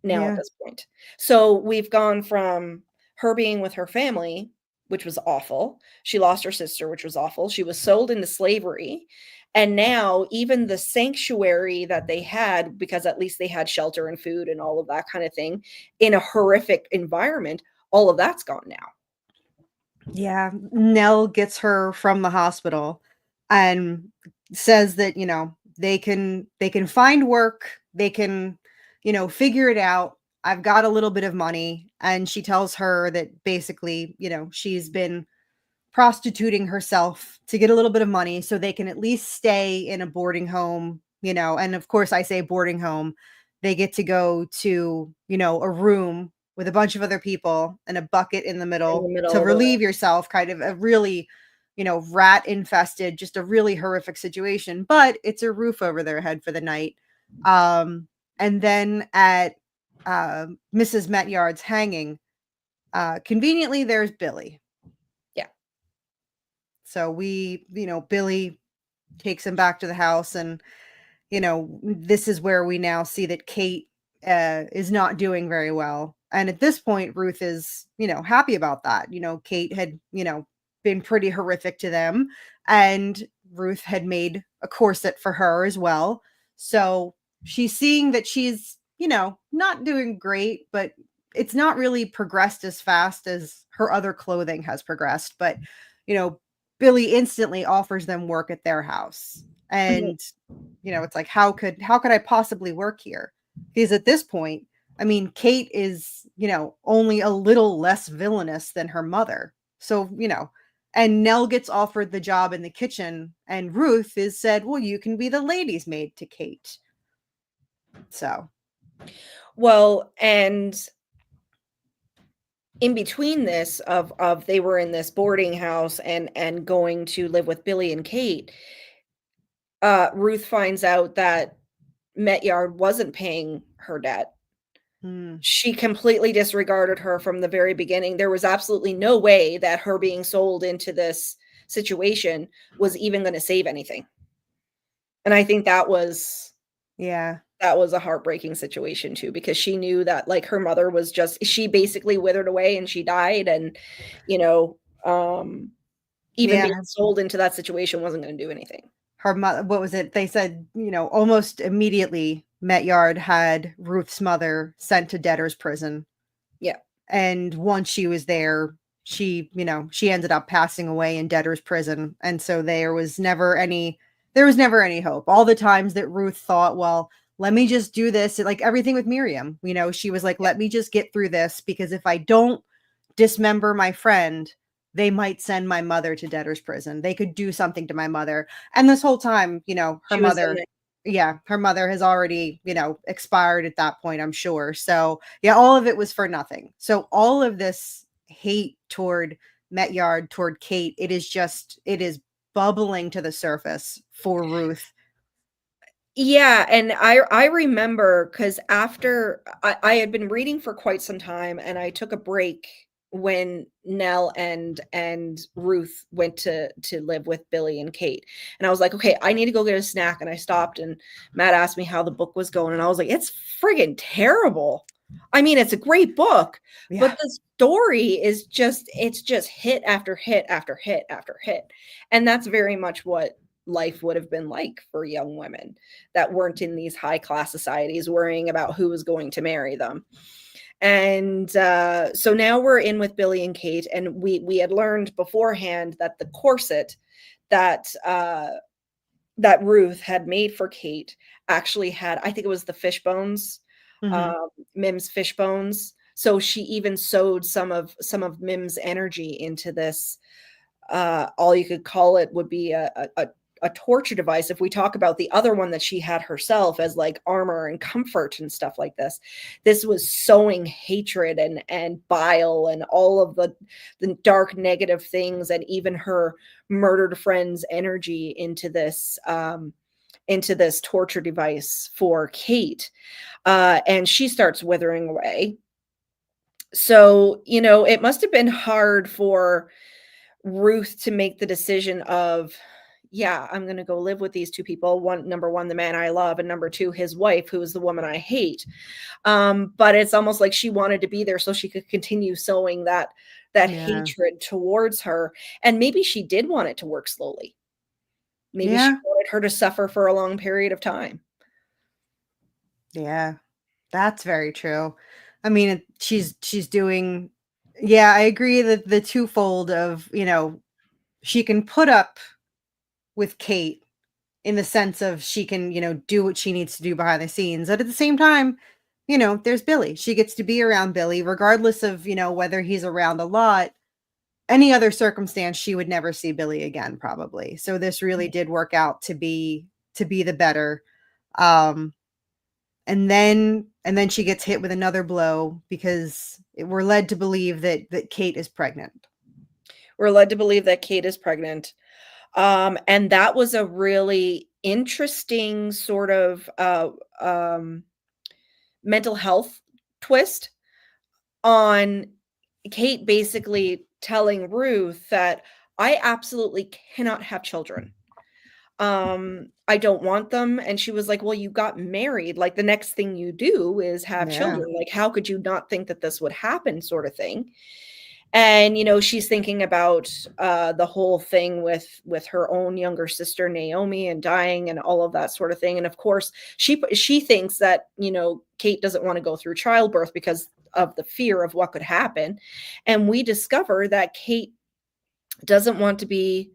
now at Yeah. this point. So we've gone from her being with her family, which was awful. She lost her sister, which was awful. She was sold into slavery. And now, even the sanctuary that they had, because at least they had shelter and food and all of that kind of thing in a horrific environment, all of that's gone now. Yeah, Nell gets her from the hospital and says that, they can find work, they can, figure it out. I've got a little bit of money. And she tells her that basically, she's been prostituting herself to get a little bit of money so they can at least stay in a boarding home, and of course I say boarding home. They get to go to, a room with a bunch of other people and a bucket in the In the middle middle to of the relieve yourself, kind of a really, rat infested, just a really horrific situation, but it's a roof over their head for the night. And then at Mrs. Metyard's hanging, conveniently there's Billy. Yeah. So Billy takes him back to the house, and this is where we now see that Kate is not doing very well. And at this point, Ruth is, happy about that. Kate had, been pretty horrific to them, and Ruth had made a corset for her as well. So she's seeing that she's, not doing great, but it's not really progressed as fast as her other clothing has progressed. But, you know, Billy instantly offers them work at their house. Mhm. And it's like, how could I possibly work here? Because at this point, I mean, Kate is, only a little less villainous than her mother. So, and Nell gets offered the job in the kitchen, and Ruth is said, well, you can be the lady's maid to Kate. So, Well, and in between this of they were in this boarding house and going to live with Billy and Kate, Ruth finds out that Metyard wasn't paying her debt. mm, She completely disregarded her from the very beginning. There was absolutely no way that her being sold into this situation was even gonna save anything. And I think yeah. that was a heartbreaking situation too, because she knew that, like, her mother was just she basically withered away and she died, and, you know, even Yeah, being sold into that situation wasn't gonna do anything. her mother, what was it? They said, almost immediately Metyard had Ruth's mother sent to debtor's prison. Yeah. And once she was there, she ended up passing away in debtor's prison. And so there was never any hope. All the times that Ruth thought, well, let me just do this, like everything with Miriam, she was like, let me just get through this, because if I don't dismember my friend, they might send my mother to debtor's prison. They could do something to my mother. And this whole time, her She was in mother, there. yeah, her mother has already, expired at that point, I'm sure. So, yeah, all of it was for nothing. So, all of this hate toward Metyard, toward Kate, it is bubbling to the surface for Ruth. Yeah, and I remember because after I had been reading for quite some time, and I took a break when Nell and Ruth went to live with Billy and Kate. And I was like, okay, I need to go get a snack. And I stopped, and Matt asked me how the book was going, and I was like, it's friggin' terrible. I mean, it's a great book, Yeah. but the story is it's just hit after hit after hit after hit. And that's very much what life would have been like for young women that weren't in these high class societies worrying about who was going to marry them. And so now we're in with Billy and Kate, and we had learned beforehand that the corset that that Ruth had made for Kate actually had, I think it was the fish bones, Hmm. Mim's fish bones. So she even sewed some of Mim's energy into this. All you could call it would be a torture device. If we talk about the other one that she had herself as like armor and comfort and stuff like this was sowing hatred and bile and all of the dark negative things, and even her murdered friend's energy into this torture device for Kate. And she starts withering away. So, it must have been hard for Ruth to make the decision of, yeah, I'm going to go live with these two people. Number one, the man I love, and number two, his wife, who is the woman I hate. But it's almost like she wanted to be there so she could continue sowing that Yeah. hatred towards her. And maybe she did want it to work slowly. Maybe she Yeah. wanted her to suffer for a long period of time. Yeah. That's very true. I mean, she's doing, yeah, I agree that the twofold of, she can put up with Kate in the sense of she can, do what she needs to do behind the scenes. But at the same time, there's Billy. She gets to be around Billy, regardless of, whether he's around a lot. Any other circumstance, she would never see Billy again, probably. So this really did work out to be the better. Um, and then she gets hit with another blow because we're led to believe that Kate is pregnant. We're led to believe that Kate is pregnant. And that was a really interesting sort of mental health twist on Kate basically telling Ruth that I absolutely cannot have children. I don't want them. And she was like, well, you got married. Like the next thing you do is have Yeah. children. Like, how could you not think that this would happen, sort of thing? And she's thinking about the whole thing with her own younger sister Naomi and dying and all of that sort of thing. And of course, she thinks that Kate doesn't want to go through childbirth because of the fear of what could happen. And we discover that Kate doesn't want to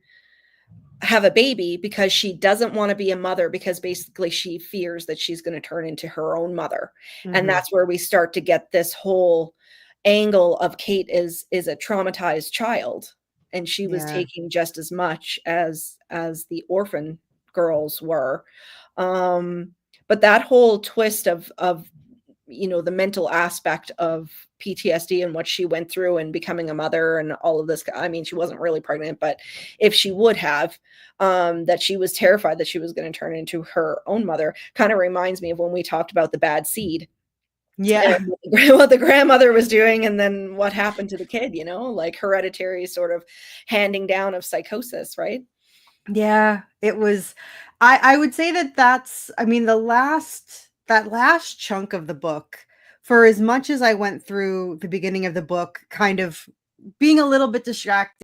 have a baby because she doesn't want to be a mother, because basically she fears that she's going to turn into her own mother. And Mhm. that's where we start to get this whole angle of Kate is a traumatized child, and she was Yeah. taking just as much as the orphan girls were. um but that whole twist of the mental aspect of PTSD and what she went through and becoming a mother and all of this. I mean, she wasn't really pregnant, but if she would have, that she was terrified that she was going to turn into her own mother, kind of reminds me of when we talked about the bad seed Yeah. and what the grandmother was doing, and then what happened to the kid, like hereditary sort of handing down of psychosis, right? Yeah, it was. I would say that's, I mean, that last chunk of the book, for as much as I went through the beginning of the book kind of being a little bit distracted,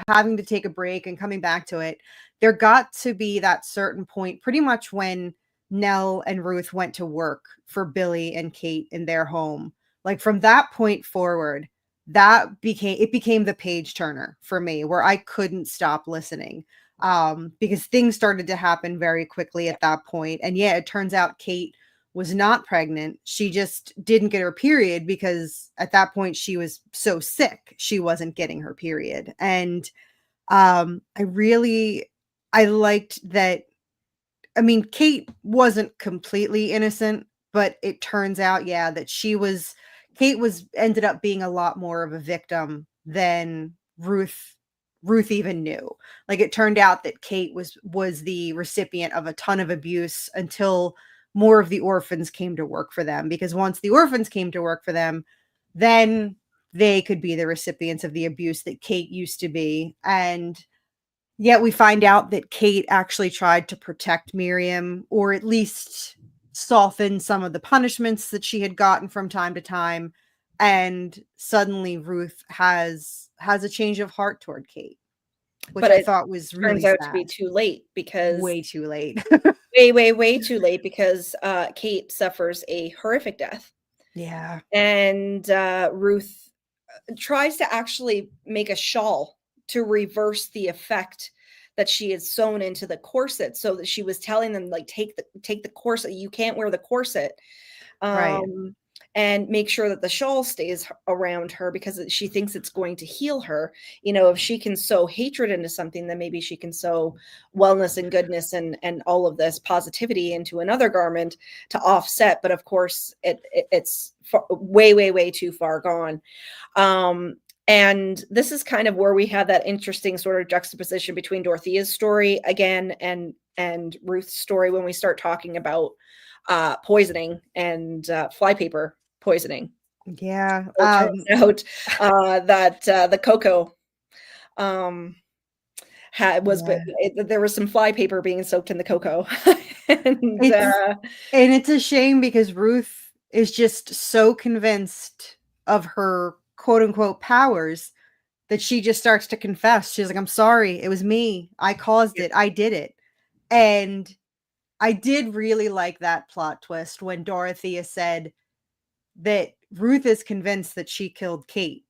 having to take a break and coming back to it, there got to be that certain point pretty much when Nell and Ruth went to work for Billy and Kate in their home. Like from that point forward, it became the page turner for me, where I couldn't stop listening, because things started to happen very quickly at that point. And yeah, it turns out Kate was not pregnant. She just didn't get her period because at that point she was so sick, she wasn't getting her period. And I liked that I mean, Kate wasn't completely innocent, but it turns out, yeah, that Kate ended up being a lot more of a victim than Ruth even knew. Like, it turned out that Kate was the recipient of a ton of abuse until more of the orphans came to work for them, because once the orphans came to work for them, then they could be the recipients of the abuse that Kate used to be. And yet we find out that Kate actually tried to protect Miriam, or at least soften some of the punishments that she had gotten from time to time. And suddenly Ruth has a change of heart toward Kate, which But I it thought was turns really out to be sad. too late, because Way too late. way too late, because Kate suffers a horrific death. Yeah. And Ruth tries to actually make a shawl to reverse the effect that she had sewn into the corset, so that she was telling them, like, take the corset, you can't wear the corset, Right. and make sure that the shawl stays around her, because she thinks it's going to heal her. You know, if she can sow hatred into something, then maybe she can sow wellness and goodness and all of this positivity into another garment to offset. But of course, it's way too far gone. And this is kind of where we have that interesting sort of juxtaposition between Dorothea's story again and Ruth's story, when we start talking about poisoning and flypaper poisoning. Yeah. So it turns out that the cocoa Yeah. there was some flypaper being soaked in the cocoa. And It's a shame, because Ruth is just so convinced of her quote unquote powers that she just starts to confess. She's like, I'm sorry, it was me. I caused it. I did it. And I did really like that plot twist when Dorothea said that Ruth is convinced that she killed Kate,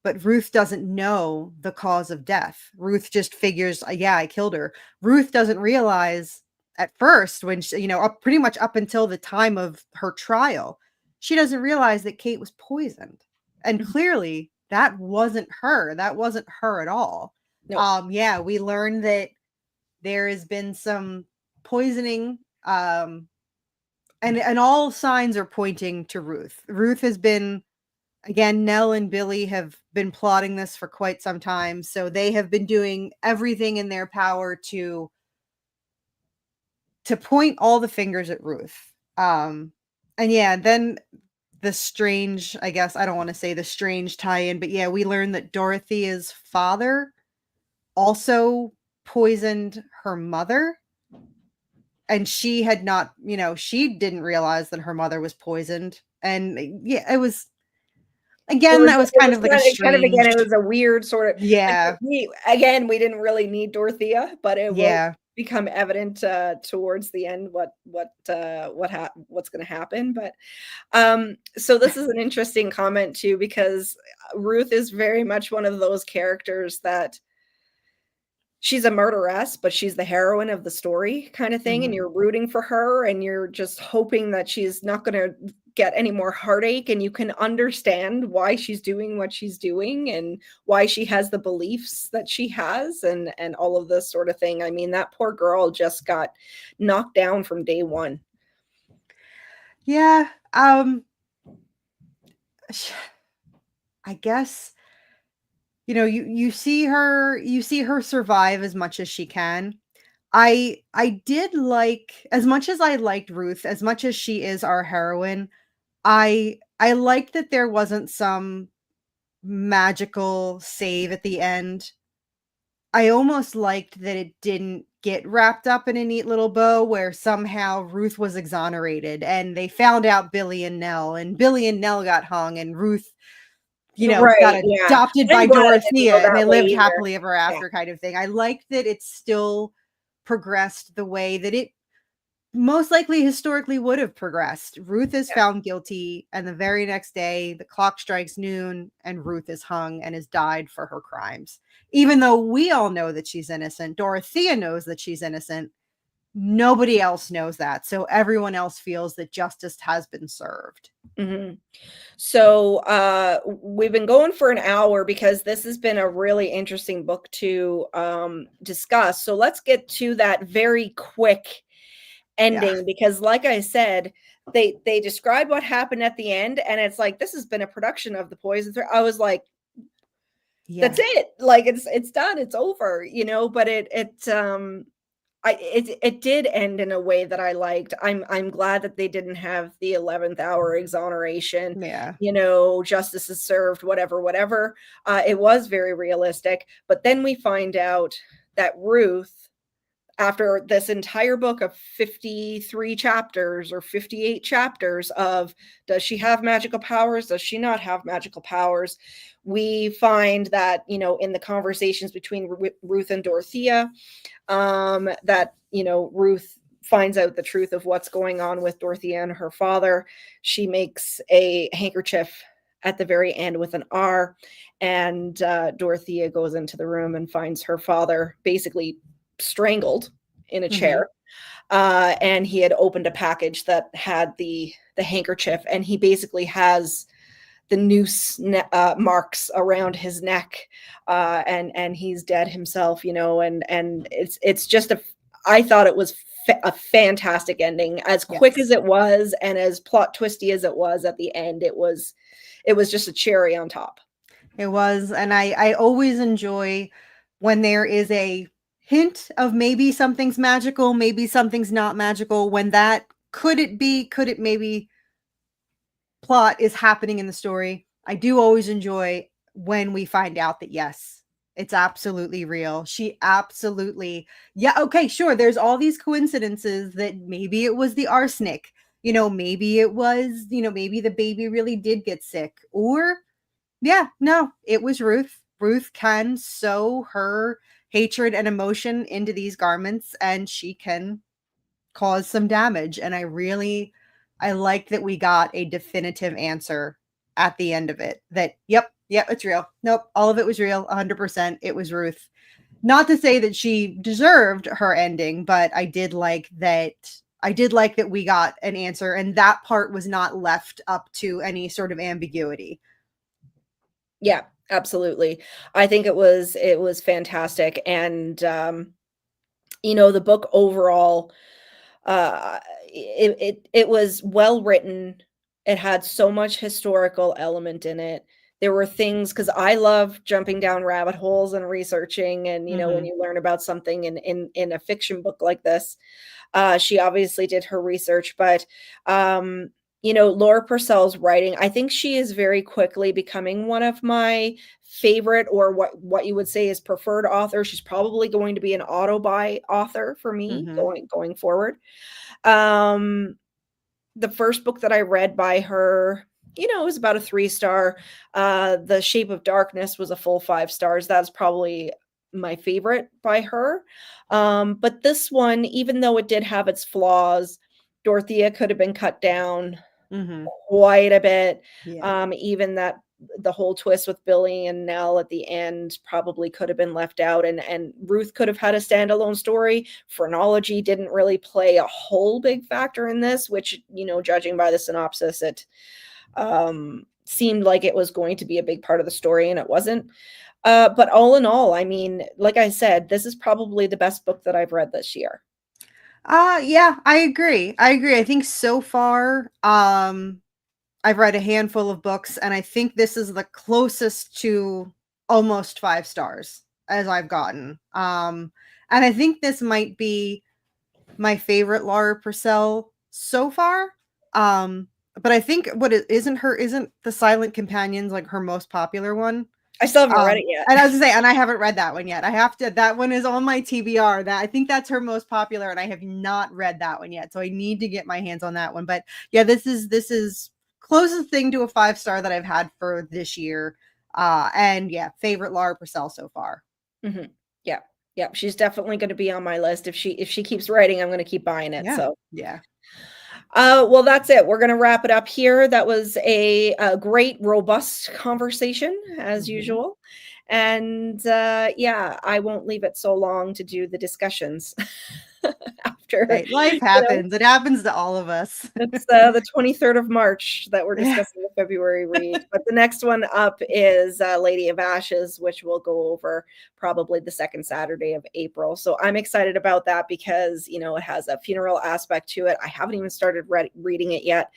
but Ruth doesn't know the cause of death. Ruth just figures, yeah, I killed her. Ruth doesn't realize at first, when she, pretty much up until the time of her trial, she doesn't realize that Kate was poisoned. And clearly that wasn't her. That wasn't her at all. no. Yeah, we learned that there has been some poisoning, and all signs are pointing to Ruth. Ruth has been, again, Nell and Billy have been plotting this for quite some time, so they have been doing everything in their power to point all the fingers at Ruth. And yeah, then the strange, I guess I don't want to say the strange tie-in, but yeah, we learned that Dorothea's father also poisoned her mother, and she had not, she didn't realize that her mother was poisoned. And yeah, it was, again, that was kind of like a strange, It was a weird sort of, yeah, we didn't really need Dorothea, but it will yeah, become evident towards the end what's going to happen. But so this is an interesting comment too, because Ruth is very much one of those characters that she's a murderess, but she's the heroine of the story, kind of thing. And you're rooting for her, and you're just hoping that she's not going to get any more heartache. And you can understand why she's doing what she's doing, and why she has the beliefs that she has, and all of this sort of thing. I mean, that poor girl just got knocked down from day one. Yeah. I guess, you see her survive as much as she can. I did like, as much as I liked Ruth, as much as she is our heroine, I liked that there wasn't some magical save at the end. I almost liked that it didn't get wrapped up in a neat little bow where somehow Ruth was exonerated and they found out Billy and Nell got hung, and Ruth, got Right. Yeah. adopted by I'm glad it didn't go Dorothea, and that they way lived either. happily ever Yeah. after, kind of thing. I like that it still progressed the way that it most likely historically would have progressed. Ruth is Yeah. found guilty, and the very next day the clock strikes noon and Ruth is hung and has died for her crimes. Even though we all know that she's innocent, Dorothea knows that she's innocent. Nobody else knows that. So everyone else feels that justice has been served. Mm-hmm. So we've been going for an hour, because this has been a really interesting book to discuss. So let's get to that very quick ending, because like I said, they describe what happened at the end, and it's like, this has been a production of the Poison Thread. I was like, that's it. Like, it's done. It's over, you know, but it did end in a way that I liked. I'm glad that they didn't have the 11th hour exoneration. Yeah. You know, justice is served, whatever. It was very realistic. But then we find out that Ruth, after this entire book of 53 chapters or 58 chapters of, does she have magical powers? Does she not have magical powers? We find that, you know, in the conversations between Ruth and Dorothea, that, you know, Ruth finds out the truth of what's going on with Dorothea and her father. She makes a handkerchief at the very end with an R, and Dorothea goes into the room and finds her father basically strangled in a chair. And he had opened a package that had the handkerchief, and he basically has the noose marks around his neck, and he's dead himself, you know, and it's just I thought it was a fantastic ending, as quick as it was and as plot twisty as it was at the end. It was just a cherry on top. It was, and I always enjoy when there is a hint of maybe something's magical, maybe something's not magical, when that could it maybe plot is happening in the story. I do always enjoy when we find out that yes, it's absolutely real. She absolutely, yeah, okay, sure. There's all these coincidences that maybe it was the arsenic, you know, maybe it was, you know, maybe the baby really did get sick, or yeah, no, it was Ruth. Ruth can sew her hatred and emotion into these garments, and she can cause some damage. And I like that we got a definitive answer at the end of it, that yep, it's real. Nope, all of it was real. 100%. It was Ruth. Not to say that she deserved her ending, but I did like that we got an answer, and that part was not left up to any sort of ambiguity. Yeah, absolutely. I think it was fantastic. And you know, the book overall, it was well written. It had so much historical element in it. There were things, because I love jumping down rabbit holes and researching, and you know, when you learn about something in a fiction book like this, she obviously did her research, but you know, Laura Purcell's writing, I think she is very quickly becoming one of my favorite, or what you would say is preferred author. She's probably going to be an auto-buy author for me going forward. The first book that I read by her, you know, it was about a 3-star. The Shape of Darkness was a full 5 stars. That's probably my favorite by her. But this one, even though it did have its flaws, Dorothea could have been cut down quite a bit. Even that the whole twist with Billy and Nell at the end probably could have been left out, and Ruth could have had a standalone story. Phrenology didn't really play a whole big factor in this, which, you know, judging by the synopsis, it seemed like it was going to be a big part of the story, and it wasn't. But all in all, I mean, like I said, this is probably the best book that I've read this year. Yeah, I agree. I think so far, I've read a handful of books, and I think this is the closest to almost 5 stars as I've gotten. And I think this might be my favorite Laura Purcell so far. But I think isn't the Silent Companions like her most popular one? I still haven't read it yet. And I was gonna say, and I haven't read that one yet. That one is on my TBR. That I think that's her most popular, and I have not read that one yet. So I need to get my hands on that one. But yeah, this is closest thing to a 5 star that I've had for this year. And yeah, favorite Laura Purcell so far. Yeah, she's definitely going to be on my list. If she keeps writing, I'm going to keep buying it. Yeah. So yeah. Well, that's it. We're going to wrap it up here. That was a great, robust conversation as usual. And yeah, I won't leave it so long to do the discussions. after. Right. Life happens. It happens to all of us. It's the 23rd of March that we're discussing the February read. But the next one up is Lady of Ashes, which we'll go over probably the second Saturday of April. So I'm excited about that because, it has a funeral aspect to it. I haven't even started reading it yet,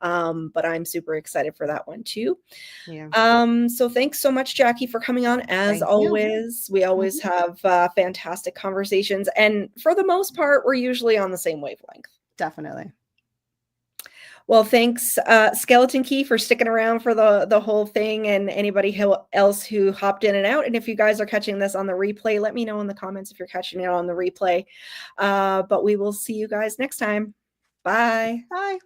but I'm super excited for that one too. Yeah. So thanks so much, Jacki, for coming on. As always, we always have fantastic conversations. And for the most part, we're usually on the same wavelength. Definitely. Well, thanks, Skeleton Key, for sticking around for the whole thing, and anybody else who hopped in and out. And if you guys are catching this on the replay, let me know in the comments if you're catching it on the replay. But we will see you guys next time. Bye. Bye.